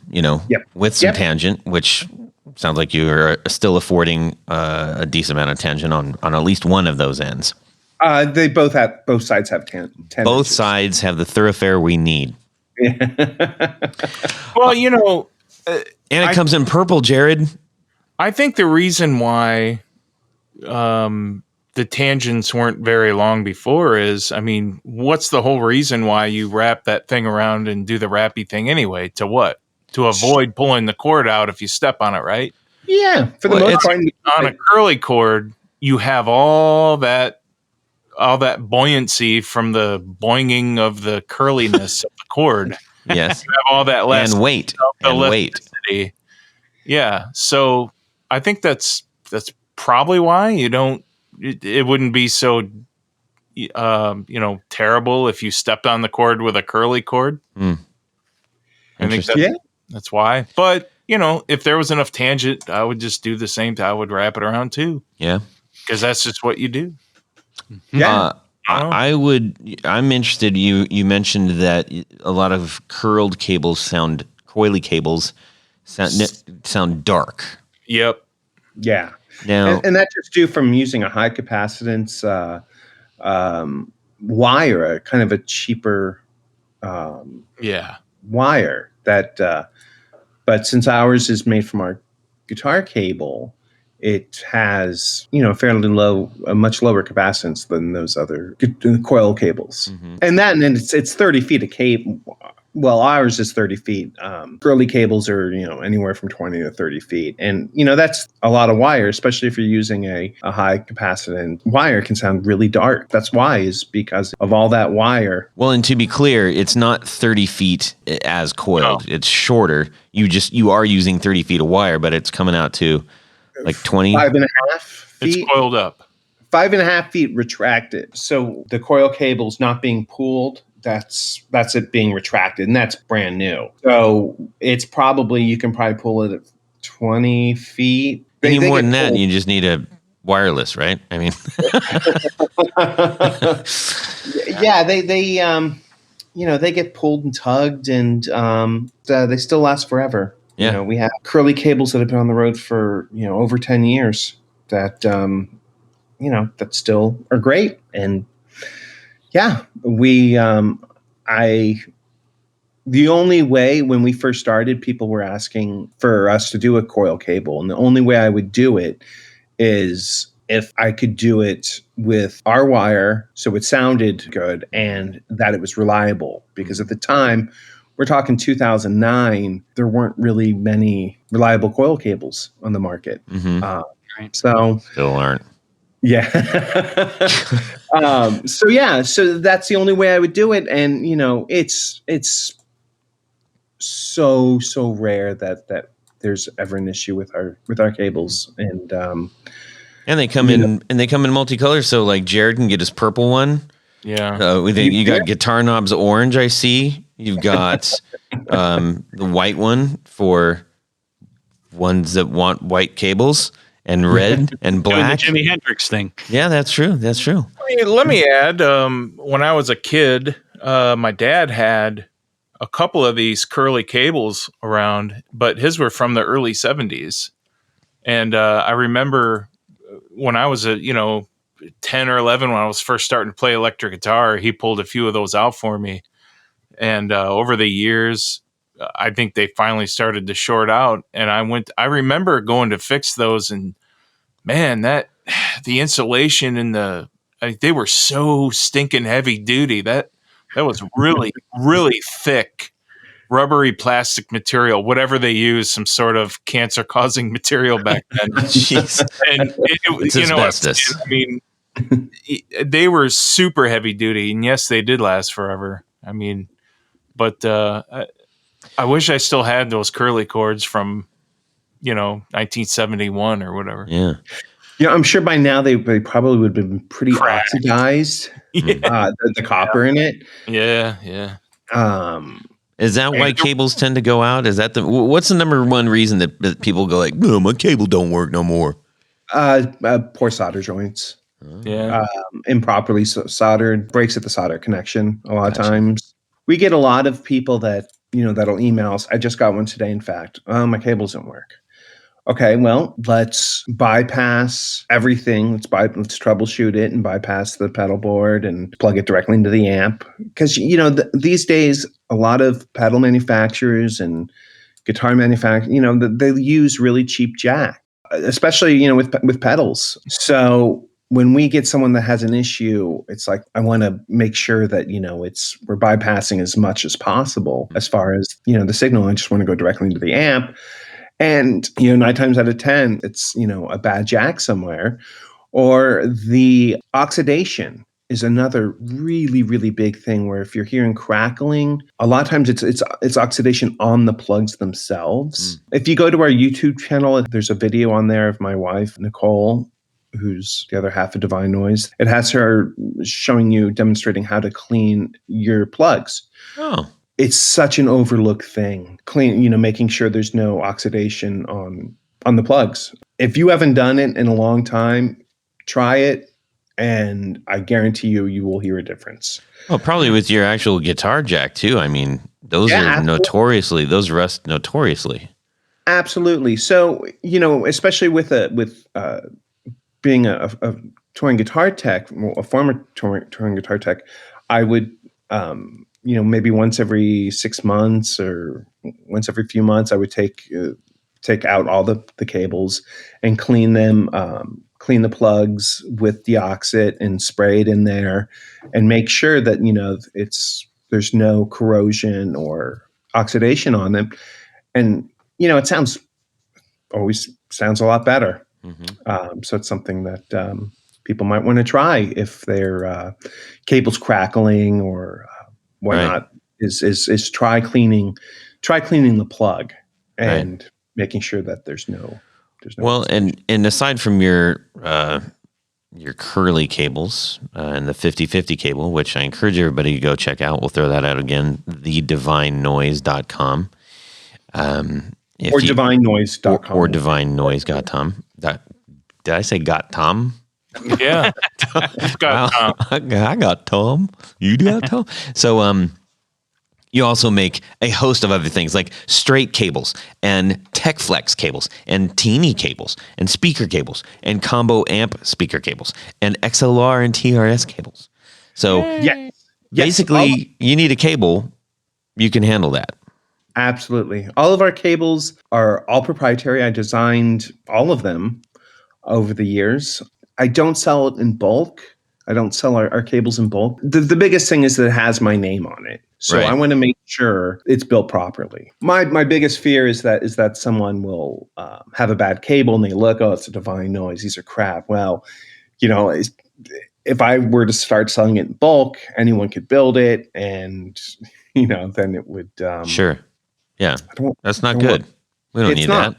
with some tangent, which sounds like you are still affording a decent amount of tangent on at least one of those ends. They both sides have 10 Both inches. sides have the thoroughfare we need. Well, and it comes in purple, Jared. I think the reason why the tangents weren't very long before is, what's the whole reason why you wrap that thing around and do the wrappy thing anyway? To what? To avoid pulling the cord out if you step on it, right? Yeah, for the most part. On a curly cord, you have all that buoyancy from the boinging of the curliness of the cord. Yes. You have all that less and weight. Elasticity. Yeah. So I think that's probably why you don't. It wouldn't be so, terrible if you stepped on the cord with a curly cord. Mm. I think that's why. But if there was enough tangent, I would just do the same. I would wrap it around too. Yeah, because that's just what you do. Yeah. I'm interested. You mentioned that a lot of curled cables coily cables sound dark. Yep. Yeah. Now, and that's just due from using a high capacitance wire, a kind of a cheaper wire that. But since ours is made from our guitar cable, it has, a much lower capacitance than those other coil cables. Mm-hmm. And it's 30 feet of cable. Well, ours is 30 feet. Curly cables are, anywhere from 20 to 30 feet. And, that's a lot of wire, especially if you're using a high capacitance wire. Can sound really dark. That's why, is because of all that wire. Well, and to be clear, it's not 30 feet as coiled. No. It's shorter. You are using 30 feet of wire, but it's coming out to like 20. 5.5 feet. It's coiled up. 5.5 feet retracted. So the coil cable's not being pulled. That's it being retracted, and that's brand new. So it's you can probably pull it at 20 feet. Any more than that, you just need a wireless, right? Yeah, they get pulled and tugged, and they still last forever. Yeah. We have curly cables that have been on the road for over 10 years that that still are great. And yeah, the only way when we first started, people were asking for us to do a coil cable. And the only way I would do it is if I could do it with our wire, so it sounded good and that it was reliable. Because at the time, we're talking 2009, there weren't really many reliable coil cables on the market. Mm-hmm. So still aren't. Yeah. So that's the only way I would do it. And, it's so rare that there's ever an issue with our cables. And they come in multicolor. So like Jared can get his purple one. Yeah. You got guitar knobs orange. I see you've got the white one for ones that want white cables. And red and black. The Jimi Hendrix thing. Yeah, that's true. That's true. Let me add, when I was a kid, my dad had a couple of these curly cables around, but his were from the early 70s. And I remember when I was 10 or 11, when I was first starting to play electric guitar, he pulled a few of those out for me. And over the years, I think they finally started to short out, and I remember going to fix those, and man, the insulation and they were so stinking heavy duty. That was really, really thick, rubbery plastic material, whatever they used, some sort of cancer causing material back then. Jeez. And it's asbestos. They were super heavy duty, and yes, they did last forever. But I wish I still had those curly cords from, 1971 or whatever. Yeah. Yeah, I'm sure by now they probably would have been pretty Cracked. oxidized. The copper in it. Yeah. Is that why cables tend to go out? Is that what's the number one reason that people go like, "No, my cable don't work no more"? Poor solder joints. Yeah. Improperly soldered, breaks at the solder connection a lot of times. We get a lot of people that, that'll email us. I just got one today, in fact. Oh, my cables don't work. Okay, well, let's bypass everything. Let's troubleshoot it and bypass the pedal board and plug it directly into the amp. Because, these days, a lot of pedal manufacturers and guitar manufacturers, they use really cheap jack, especially, with pedals. So when we get someone that has an issue, it's like, I want to make sure that, we're bypassing as much as possible as far as, the signal. I just want to go directly into the amp. And, 9 times out of 10, it's, a bad jack somewhere. Or the oxidation is another really, really big thing where if you're hearing crackling, a lot of times it's oxidation on the plugs themselves. If you go to our YouTube channel, there's a video on there of my wife, Nicole, who's the other half of Divine Noise. It has her demonstrating how to clean your plugs. Oh. It's such an overlooked thing. Making sure there's no oxidation on the plugs. If you haven't done it in a long time, try it, and I guarantee you will hear a difference. Well, probably with your actual guitar jack too. I mean, those rust notoriously. Absolutely. So, especially with being a touring guitar tech, a former touring guitar tech, I would maybe once every 6 months or once every few months, I would take out all the cables and clean them, clean the plugs with deoxit and spray it in there, and make sure that there's no corrosion or oxidation on them. And it always sounds a lot better. Mm-hmm. So it's something that people might want to try if their cable's crackling or whatnot. Is try cleaning the plug and making sure that there's no. Well, and aside from your curly cables and the 50/50 cable, which I encourage everybody to go check out. We'll throw that out again, thedivinenoise.com. Or divinenoise.com. Or divinenoise.com. Did I say got Tom? Yeah. I got Tom. You got Tom. So you also make a host of other things like straight cables and tech flex cables and teeny cables and speaker cables and combo amp speaker cables and XLR and TRS cables. So basically you need a cable, you can handle that. Absolutely. All of our cables are all proprietary. I designed all of them over the years. I don't sell it in bulk. I don't sell our cables in bulk. The biggest thing is that it has my name on it. So I want to make sure it's built properly. My biggest fear is that someone will have a bad cable and they look, oh, it's a Divine Noise. These are crap. Well, if I were to start selling it in bulk, anyone could build it, and then it would. Sure. Yeah, that's not good. We don't need that.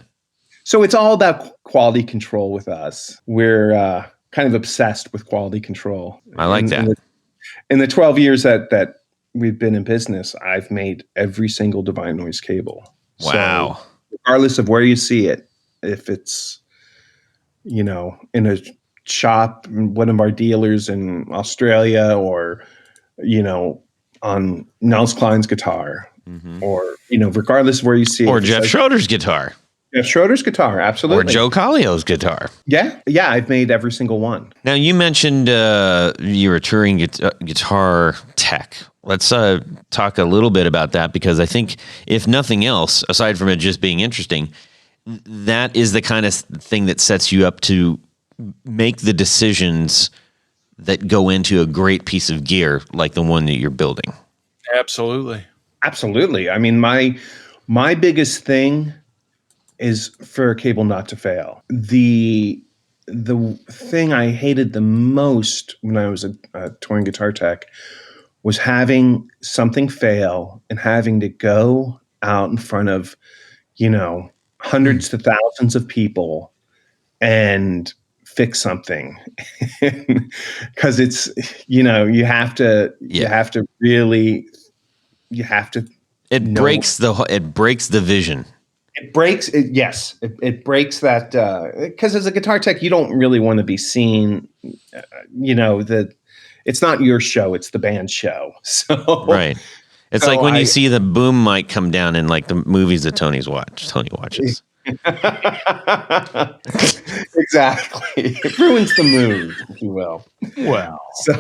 So it's all about quality control with us. We're kind of obsessed with quality control. I like that. In the 12 years that we've been in business, I've made every single Divine Noise cable. Wow. So regardless of where you see it, if it's, in a shop, one of our dealers in Australia, or, on Nels Klein's guitar, or, regardless of where you see it. Or Jeff Schroeder's guitar. Jeff Schroeder's guitar, absolutely. Or Joe Collio's guitar. Yeah, I've made every single one. Now, you mentioned you're a touring guitar tech. Let's talk a little bit about that, because I think, if nothing else, aside from it just being interesting, that is the kind of thing that sets you up to make the decisions that go into a great piece of gear like the one that you're building. Absolutely. I mean, my biggest thing is for a cable not to fail. The thing I hated the most when I was a touring guitar tech was having something fail and having to go out in front of, hundreds to thousands of people and fix something, because it's, you have to really, It breaks the vision. It breaks it. Yes, it breaks that, because as a guitar tech, you don't really want to be seen. That it's not your show; it's the band's show. So Right. It's like when you see the boom mic come down in like the movies that Tony watches. Exactly. It ruins the mood, if you will. Well, So,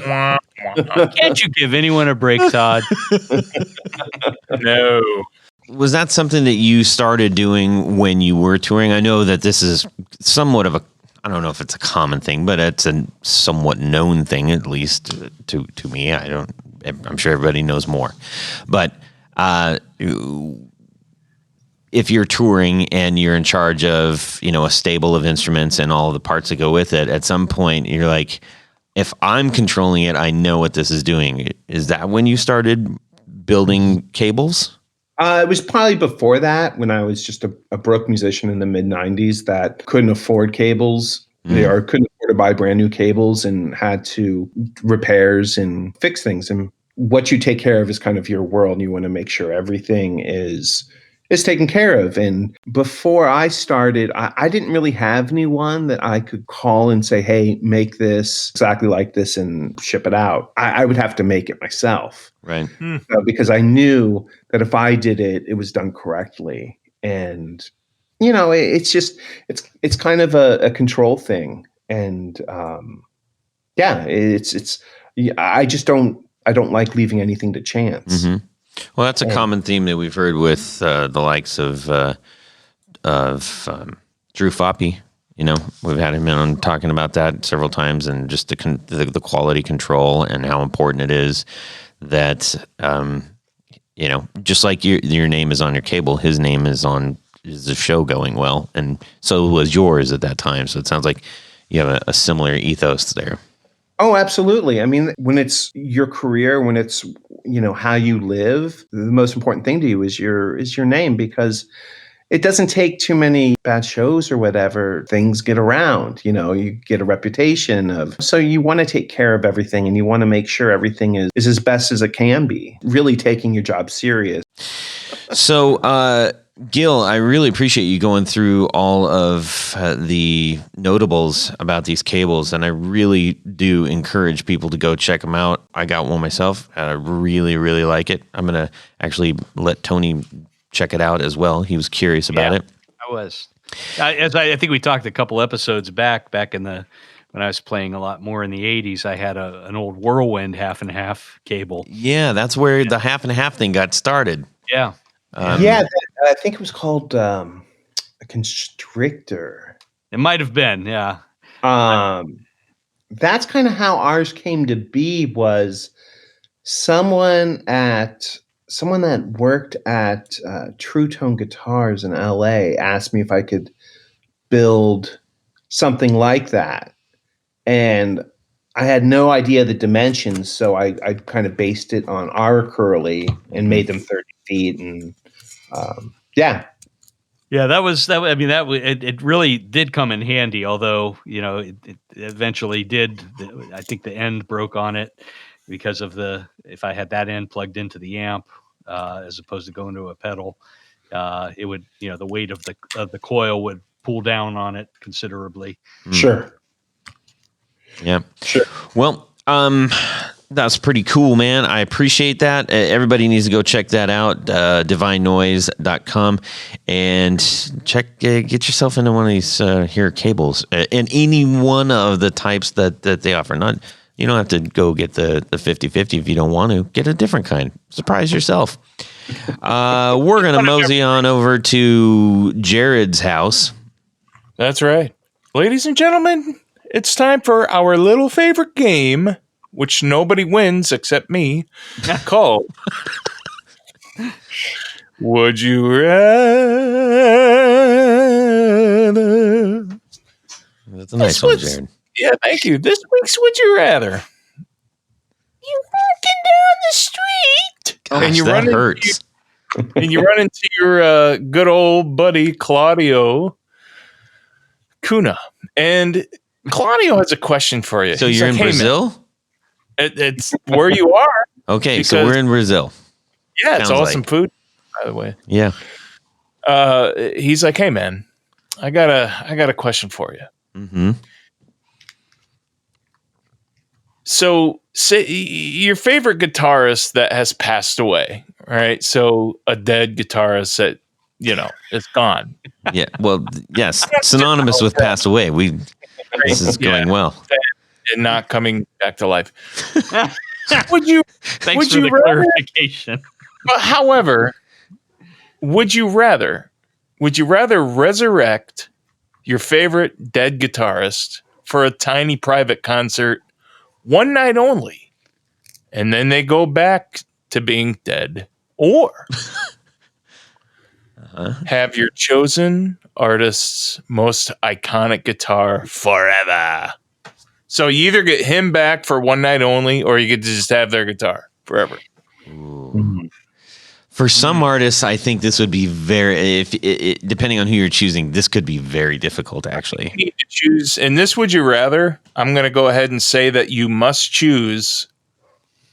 can't you give anyone a break, Todd? No. Was that something that you started doing when you were touring? I know that this is somewhat of I don't know if it's a common thing, but it's a somewhat known thing, at least to me. I'm sure everybody knows more. But if you're touring and you're in charge of, a stable of instruments and all the parts that go with it, at some point you're like, if I'm controlling it, I know what this is doing. Is that when you started building cables? It was probably before that, when I was just a broke musician in the mid 90s that couldn't afford cables or couldn't afford to buy brand new cables and had to repairs and fix things. And what you take care of is kind of your world. And you want to make sure everything is taken care of. And before I started, I didn't really have anyone that I could call and say, hey, make this exactly like this and ship it out. I would have to make it myself. Right. Because I knew that if I did it, it was done correctly. And, it's kind of a control thing. And I don't like leaving anything to chance. Mm-hmm. Well, that's a common theme that we've heard with the likes of Drew Foppy. We've had him on talking about that several times, and just the quality control and how important it is that just like your name is on your cable, his name is the show going well, and so was yours at that time. So it sounds like you have a similar ethos there. Oh, absolutely. I mean, when it's your career, when it's, how you live, the most important thing to you is your name, because it doesn't take too many bad shows or whatever. Things get around, you get a reputation so you want to take care of everything, and you want to make sure everything is as best as it can be, really taking your job serious. So, Gil, I really appreciate you going through all of the notables about these cables, and I really do encourage people to go check them out. I got one myself, and I really, really like it. I'm going to actually let Tony check it out as well. He was curious about it. I was. I think we talked a couple episodes back in when I was playing a lot more in the 80s, I had an old Whirlwind half and half cable. Yeah, that's where the half and half thing got started. Yeah. I think it was called a Constrictor. It might have been, yeah. That's kind of how ours came to be. Was someone that worked at True Tone Guitars in LA asked me if I could build something like that, and I had no idea the dimensions, so I kind of based it on our Curly and made them 30 feet, and it really did come in handy. Although it eventually did. I think the end broke on it because of if I had that end plugged into the amp as opposed to going to a pedal, it would the weight of the coil would pull down on it considerably. Sure. Yeah. Sure. Well, that's pretty cool, man. I appreciate that. Everybody needs to go check that out, divinenoise.com, and get yourself into one of these here cables, and any one of the types that they offer. You don't have to go get the 50/50 if you don't want to. Get a different kind. Surprise yourself. We're going to mosey on over to Jared's house. That's right. Ladies and gentlemen, it's time for our little favorite game, which nobody wins except me, called Would You Rather? That's a nice one, Jared. Yeah, thank you. This week's Would You Rather. You're walking down the street. Gosh, and you that hurts. And you run into your good old buddy, Claudio Cunha. And Claudio has a question for you. So He's you're in like, "Hey, man, Brazil? it's where you are. Okay, so Because- we're in Brazil. Yeah, it's Sounds awesome like. food, by the way. Yeah. He's like, hey, man, I got a question for you. Mm-hmm. So, say your favorite guitarist that has passed away, right? So, a dead guitarist that is gone. Yeah. Well, yes, synonymous with passed away. This is going well. And not coming back to life. Would you? Thanks would for you the rather, clarification. But however, would you rather resurrect your favorite dead guitarist for a tiny private concert, one night only, and then they go back to being dead, or have your chosen artist's most iconic guitar forever? So you either get him back for one night only, or you get to just have their guitar forever. For some artists, I think this would be depending on who you're choosing, this could be very difficult, actually. You need to choose, and this would you rather? I'm going to go ahead and say that you must choose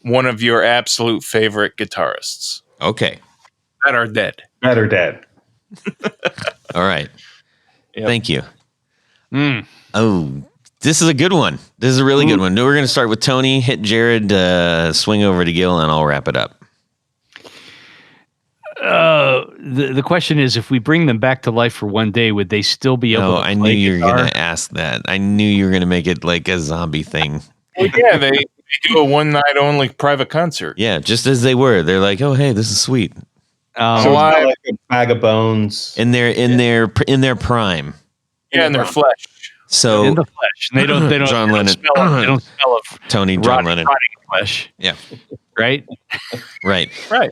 one of your absolute favorite guitarists Okay. that are dead. Better dead. All right. Yep. Thank you. Mm. Oh, this is a good one. This is a really good one. We're going to start with Tony, hit Jared, swing over to Gil, and I'll wrap it up. The question is, if we bring them back to life for one day, would they still be able to play I knew you were guitar? going to ask that. I knew you were going to make it like a zombie thing. Well, yeah, they do a one night only private concert. Yeah, just as they were. They're like, oh, hey, this is sweet. So Um, it's not like a bag of bones. In their prime. Yeah, in their flesh. So in the flesh. And they don't John they Lennon. don't smell it. They don't smell of Tony, John Lennon. rotting flesh. Yeah. Right? Right. Right.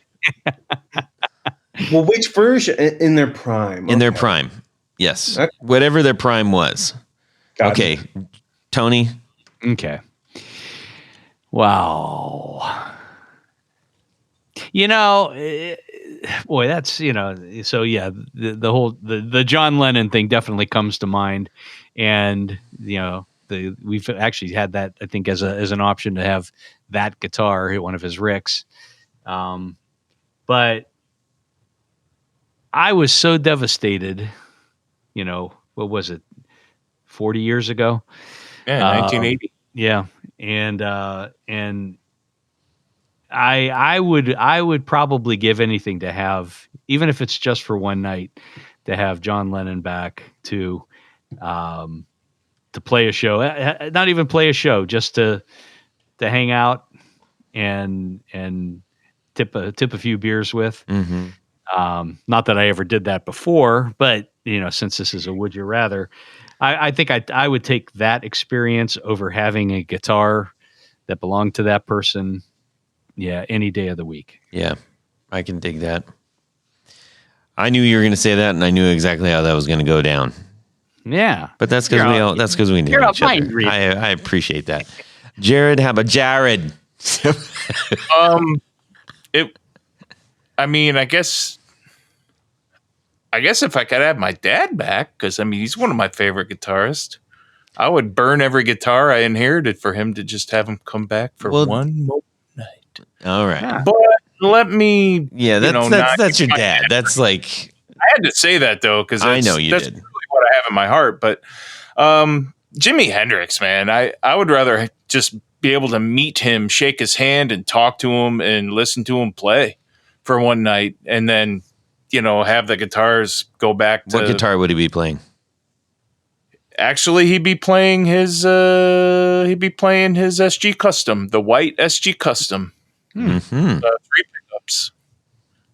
Well, which version in their prime? In their prime. Yes. Okay. Whatever their prime was. Got Okay. it. Tony. Okay. Wow. Boy, that's, so yeah, the whole, the John Lennon thing definitely comes to mind. And, we've actually had that, I think, as an option to have that guitar hit one of his ricks. But I was so devastated, what was it? 40 years ago. Yeah, 1980. Yeah. And I would probably give anything to have, even if it's just for one night, to have John Lennon back to play a show, not even play a show, just to hang out and tip a few beers with. Mm-hmm. Not that I ever did that before, but since this is a would you rather, I think I would take that experience over having a guitar that belonged to that person. Yeah, any day of the week. Yeah, I can dig that. I knew you were going to say that, and I knew exactly how that was going to go down. Yeah, But that's because we knew you're each a mind other. reader. I appreciate that. Jared, how about Jared? I guess if I could have my dad back, because he's one of my favorite guitarists, I would burn every guitar I inherited for him to just have him come back for one more night. All right. But let me, Yeah, that's your dad. That's like, I had to say that though, because I know you that's did. really what I have in my heart. But Jimi Hendrix, man, I would rather just be able to meet him, shake his hand, and talk to him and listen to him play for one night, and then have the guitars go back to. What guitar would he be playing? Actually, he'd be playing his SG Custom, the white SG Custom, Mm-hmm. 3 pickups.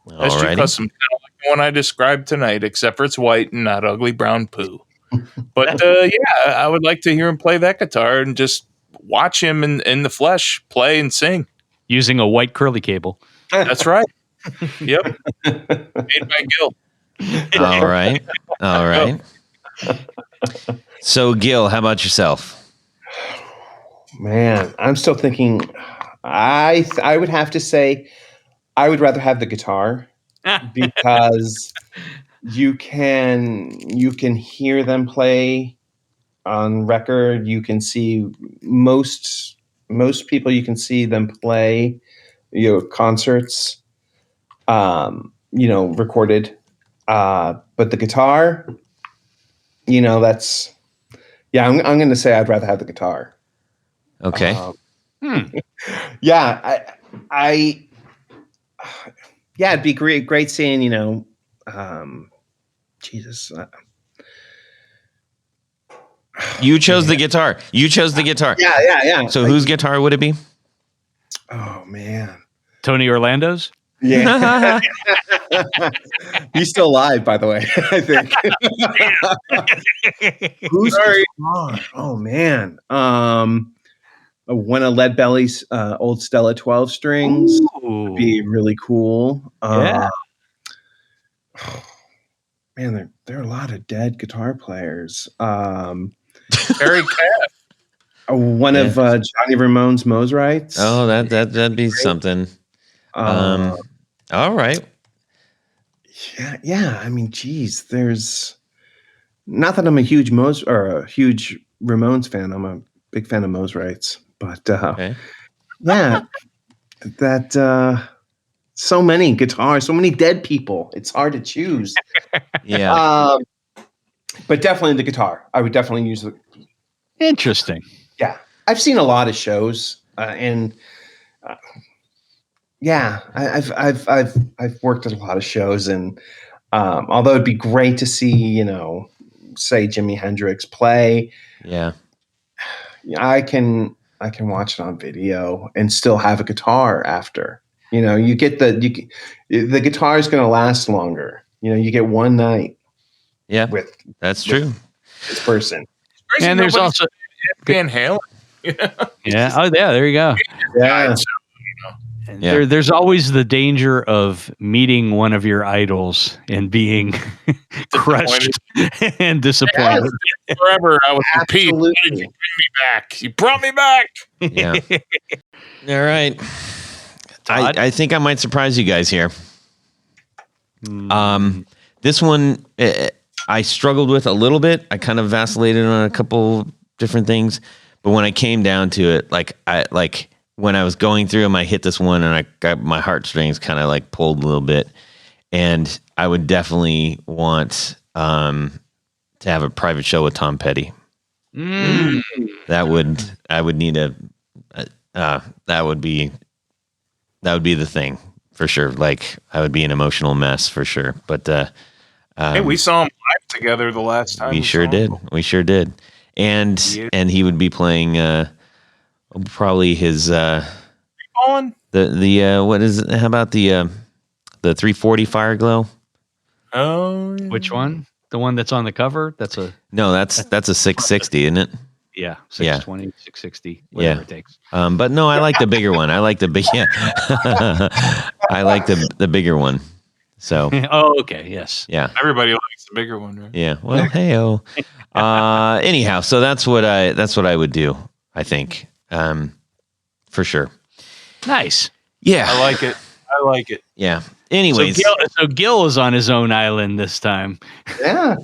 SG Custom, kind of like the one I described tonight, except for it's white and not ugly brown poo. But yeah, I would like to hear him play that guitar and just watch him in the flesh play and sing. Using a white curly cable. That's right. Yep. Made by Gil. All right. So, Gil, how about yourself? Man, I'm still thinking. I would have to say I would rather have the guitar because you can hear them play on record. You can see most people. You can see them play, concerts, recorded. But the guitar, that's I'm going to say I'd rather have the guitar. Okay. Yeah, it'd be great seeing, Jesus. You chose the guitar. Yeah. So whose guitar would it be? Oh man, Tony Orlando's. yeah. He's still alive, by the way. I think. Who's guitar? Oh man. One of Leadbelly's old Stella 12 strings would be really cool. Yeah. Man, there are a lot of dead guitar players. Eric One of Johnny Ramone's Mosrites. Oh, that'd be something. All right. Yeah. I mean, geez, there's not that I'm a huge huge Ramones fan. I'm a big fan of Mosrites, but Okay. yeah, that so many guitars, so many dead people. It's hard to choose. Yeah. But definitely the guitar. I would definitely use the. Interesting. Yeah, I've seen a lot of shows, and I've worked at a lot of shows, and although it'd be great to see, say Jimi Hendrix play. Yeah. I can watch it on video and still have a guitar after. You get the guitar is going to last longer. You get one night. Yeah. That's true. This person. And there's also Van Halen. Yeah. Oh, yeah. There you go. Yeah. And there's always the danger of meeting one of your idols and being crushed and disappointed. Yes. Forever, I would repeat. Why did you bring me back? You brought me back. Yeah. All right. I think I might surprise you guys here. This one I struggled with a little bit. I kind of vacillated on a couple different things, but when I came down to it, when I was going through them, I hit this one and I got my heartstrings kind of like pulled a little bit. And I would definitely want to have a private show with Tom Petty. I would need that would be the thing for sure. Like I would be an emotional mess for sure. But hey, we saw him live together the last time. We sure did. And he would be playing probably his on the what is it? How about the 340 Fireglow? Oh, Which one? The one that's on the cover? That's a 660, isn't it? Yeah, 620, 660, whatever it takes. But no, I like the bigger one. I like the big. Yeah. I like the bigger one. So. Oh, okay. Yes. Yeah. Everybody likes the bigger one, right? Yeah. Well, hey-o. Anyhow, so that's what I would do. I think, for sure. Nice. Yeah. I like it. Yeah. Anyways, so Gil is on his own island this time. Yeah.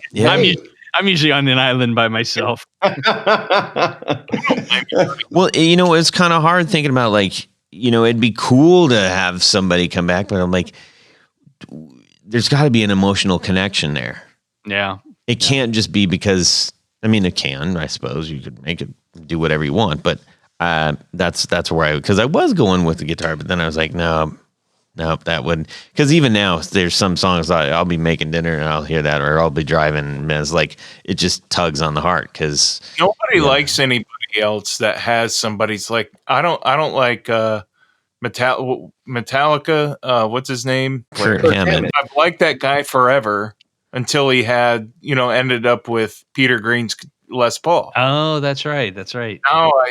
I'm usually on an island by myself. Well, it's kind of hard thinking about it'd be cool to have somebody come back, but I'm like, there's got to be an emotional connection there. Yeah. It can't just be because, it can, I suppose you could make it do whatever you want, but that's where because I was going with the guitar, but then I was like, no, that would, because even now there's some songs I'll be making dinner and I'll hear that, or I'll be driving and it's like, it just tugs on the heart because nobody likes anybody else that has somebody's like, I don't like Metallica. What's his name? Kirk Hammett. I've liked that guy forever until he had, ended up with Peter Green's Les Paul. Oh, that's right. No,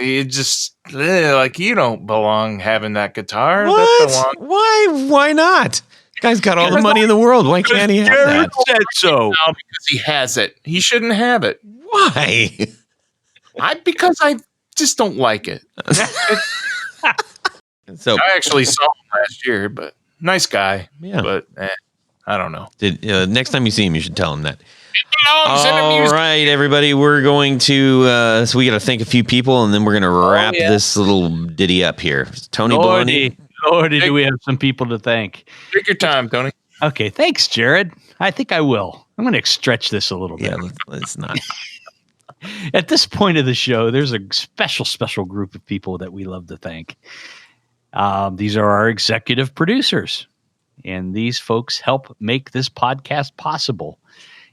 it just you don't belong having that guitar. What? Why not? Guy's got all the money in the world. Why can't he have that? Said so. No, because he has it. He shouldn't have it. Why? Because I just don't like it. So I actually saw him last year, but nice guy. Yeah. But I don't know. Next time you see him, you should tell him that. All All right, everybody, we're going to, so we got to thank a few people, and then we're going to wrap this little ditty up here. Tony Baloney. Lordy, do we have some people to thank? Take your time, Tony. Okay, thanks, Jared. I think I will. I'm going to stretch this a little bit. Yeah, let's not. At this point of the show, there's a special group of people that we love to thank. These are our executive producers, and these folks help make this podcast possible.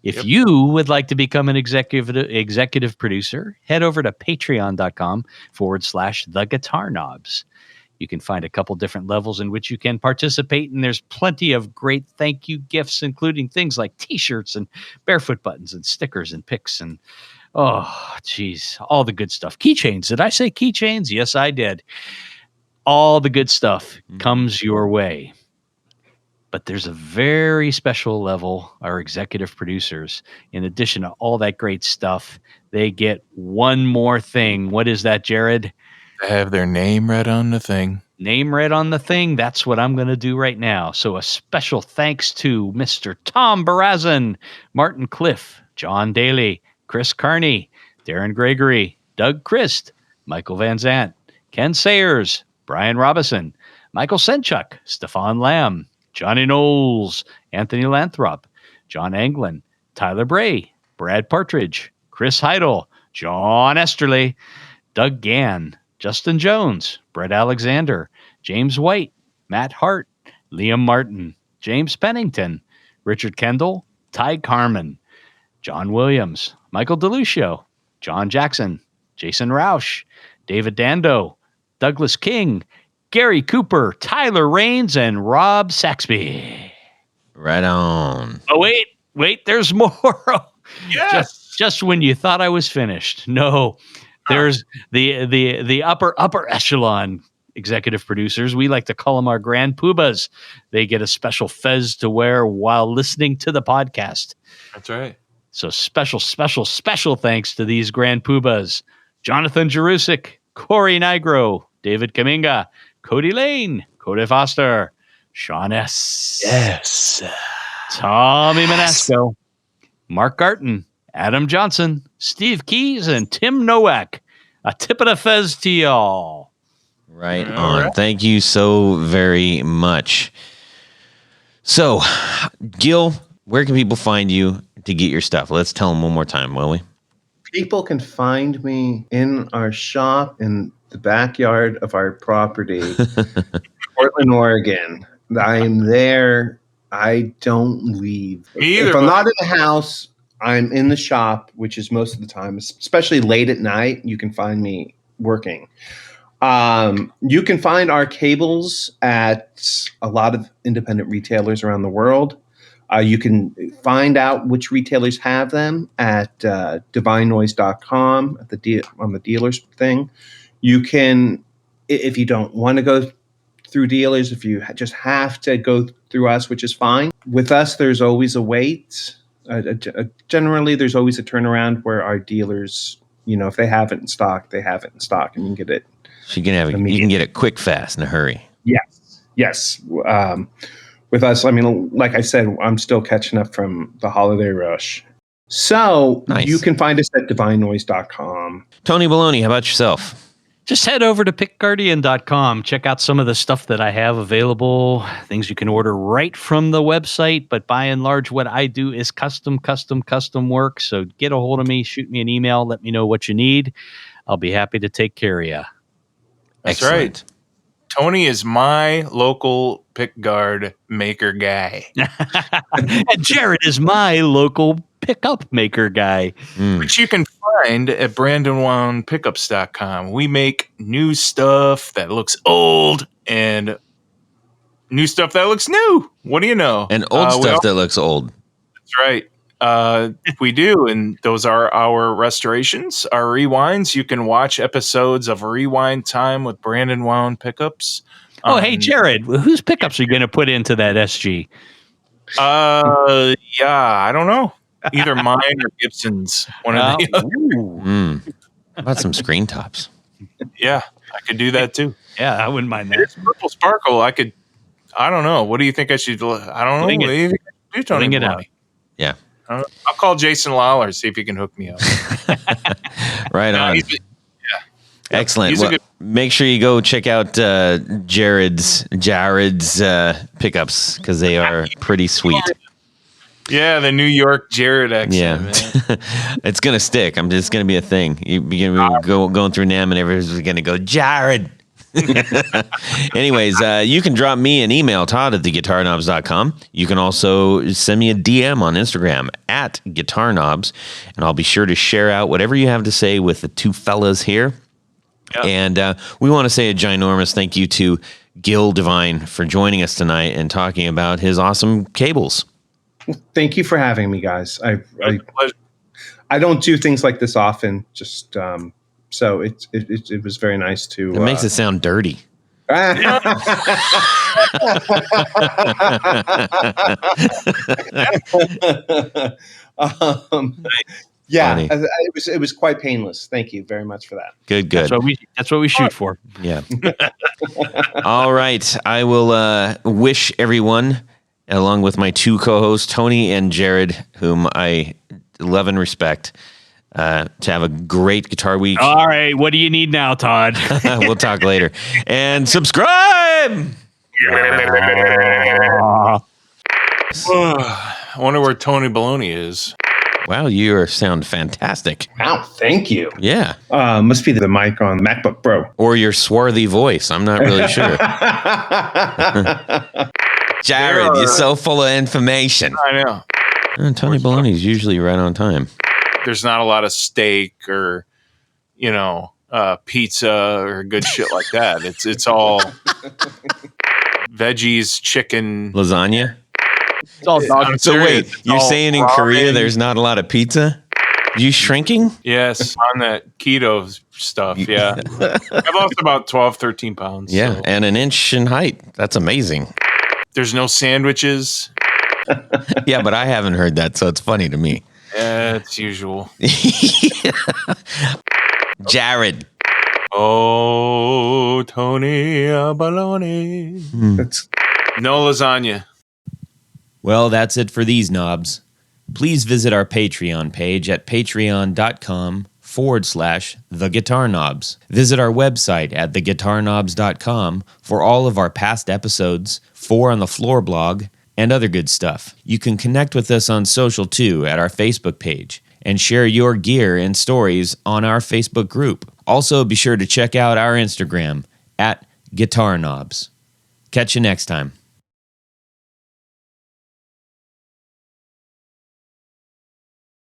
If you would like to become an executive producer, head over to patreon.com/The Guitar Knobs. You can find a couple different levels in which you can participate, and there's plenty of great thank you gifts, including things like T-shirts and barefoot buttons and stickers and picks and, oh, geez, all the good stuff. Keychains. Did I say keychains? Yes, I did. All the good stuff comes your way. But there's a very special level, our executive producers. In addition to all that great stuff, they get one more thing. What is that, Jared? I have their name read on the thing. Name read on the thing. That's what I'm going to do right now. So a special thanks to Mr. Tom Barazin, Martin Cliff, John Daly, Chris Carney, Darren Gregory, Doug Christ, Michael Van Zant, Ken Sayers, Brian Robison, Michael Senchuk, Stefan Lamb, Johnny Knowles, Anthony Lathrop, John Anglin, Tyler Bray, Brad Partridge, Chris Heidel, John Esterly, Doug Gann, Justin Jones, Brett Alexander, James White, Matt Hart, Liam Martin, James Pennington, Richard Kendall, Ty Carmen, John Williams, Michael DeLucio, John Jackson, Jason Roush, David Dando, Douglas King, Gary Cooper, Tyler Raines, and Rob Saxby. Right on. Oh, wait, there's more. Yes. Just when you thought I was finished. No, there's the upper echelon executive producers. We like to call them our grand poobahs. They get a special fez to wear while listening to the podcast. That's right. So special thanks to these grand poobahs. Jonathan Jerusik, Corey Nigro, David Kaminga, Cody Lane, Cody Foster, Sean S. Yes. Tommy Manasco, Mark Garton, Adam Johnson, Steve Keys, and Tim Nowak. A tip of the fez to y'all. Right on. Thank you so very much. So, Gil, where can people find you to get your stuff? Let's tell them one more time, will we? People can find me in our shop in the backyard of our property, Portland, Oregon. I am there. I don't leave. Me either, if I'm but- not in the house, I'm in the shop, which is most of the time, especially late at night. You can find me working. You can find our cables at a lot of independent retailers around the world. You can find out which retailers have them at divinenoise.com on the dealers thing. You can, if you don't want to go through dealers, if you just have to go through us, which is fine. With us, there's always a wait. Generally, there's always a turnaround where our dealers, if they have it in stock, they have it in stock, and you can get it. So you can get it quick, fast, in a hurry. Yes. With us, like I said, I'm still catching up from the holiday rush. So nice. You can find us at divinenoise.com. Tony Baloney, how about yourself? Just head over to pickguardian.com. Check out some of the stuff that I have available, things you can order right from the website. But by and large, what I do is custom work. So get a hold of me, shoot me an email, let me know what you need. I'll be happy to take care of you. That's Excellent. right. Tony is my local pickguard maker guy. And Jared is my local pickup maker guy. Which you can find at brandonwoundpickups.com. We make new stuff that looks old and new stuff that looks new. What do you know? And old stuff that looks old. That's right. We do, and those are our restorations, our rewinds. You can watch episodes of Rewind Time with Brandon Wound Pickups. Oh, hey, Jared, whose pickups are you going to put into that SG? Yeah, I don't know. Either mine or Gibson's. One of the other. How about some screen tops? Yeah, I could do that too. Yeah, I wouldn't mind that. It's purple sparkle. I don't know. What do you think I should do? I don't know. What do you think I should Do Tony Bring it Maloney. out. Yeah. I'll call Jason Lawler, see if he can hook me up. Right on. Excellent. He's a Well, good- make sure you go check out Jared's pickups because they are pretty sweet. Yeah, the New York Jared accent. Yeah, Man. it's gonna stick. I'm just gonna be a thing. You're gonna be going through NAMM and everyone's gonna go Jared. Anyways, you can drop me an email, Todd at theguitarknobs.com. You can also send me a DM on Instagram at guitarknobs, and I'll be sure to share out whatever you have to say with the two fellas here. Yeah. And we want to say a ginormous thank you to Gil Divine for joining us tonight and talking about his awesome cables. Thank you for having me, guys. Pleasure. I don't do things like this often. Just so it was very nice to. It makes it sound dirty. Yeah, Funny. it was quite painless. Thank you very much for that. Good. That's what we shoot for. Yeah. All right. I will wish everyone, along with my two co-hosts, Tony and Jared, whom I love and respect, to have a great guitar week. All right, what do you need now, Todd? We'll talk later. And subscribe! I wonder where Tony Baloney is. Wow, you sound fantastic. Wow, thank you. Yeah. Must be the mic on MacBook Pro. Or your swarthy voice. I'm not really sure. Jared, you're so full of information. I know. Tony Baloney's usually right on time. There's not a lot of steak or, pizza or good shit like that. It's all veggies, chicken. Lasagna? It's all dog. So wait, you're all saying in ramen. Korea there's not a lot of pizza? You shrinking? Yes, on that keto stuff. Yeah. I've lost about 12, 13 pounds. Yeah, so. and an inch in height. That's amazing. There's no sandwiches. Yeah, but I haven't heard that, so it's funny to me. Yeah, it's usual. Jared. Oh, Tony Baloney. That's No lasagna. Well, that's it for these knobs. Please visit our Patreon page at patreon.com/theguitarknobs. Visit our website at theguitarknobs.com for all of our past episodes, 4 on the Floor blog, and other good stuff. You can connect with us on social too at our Facebook page and share your gear and stories on our Facebook group. Also, be sure to check out our Instagram at guitarknobs. Catch you next time.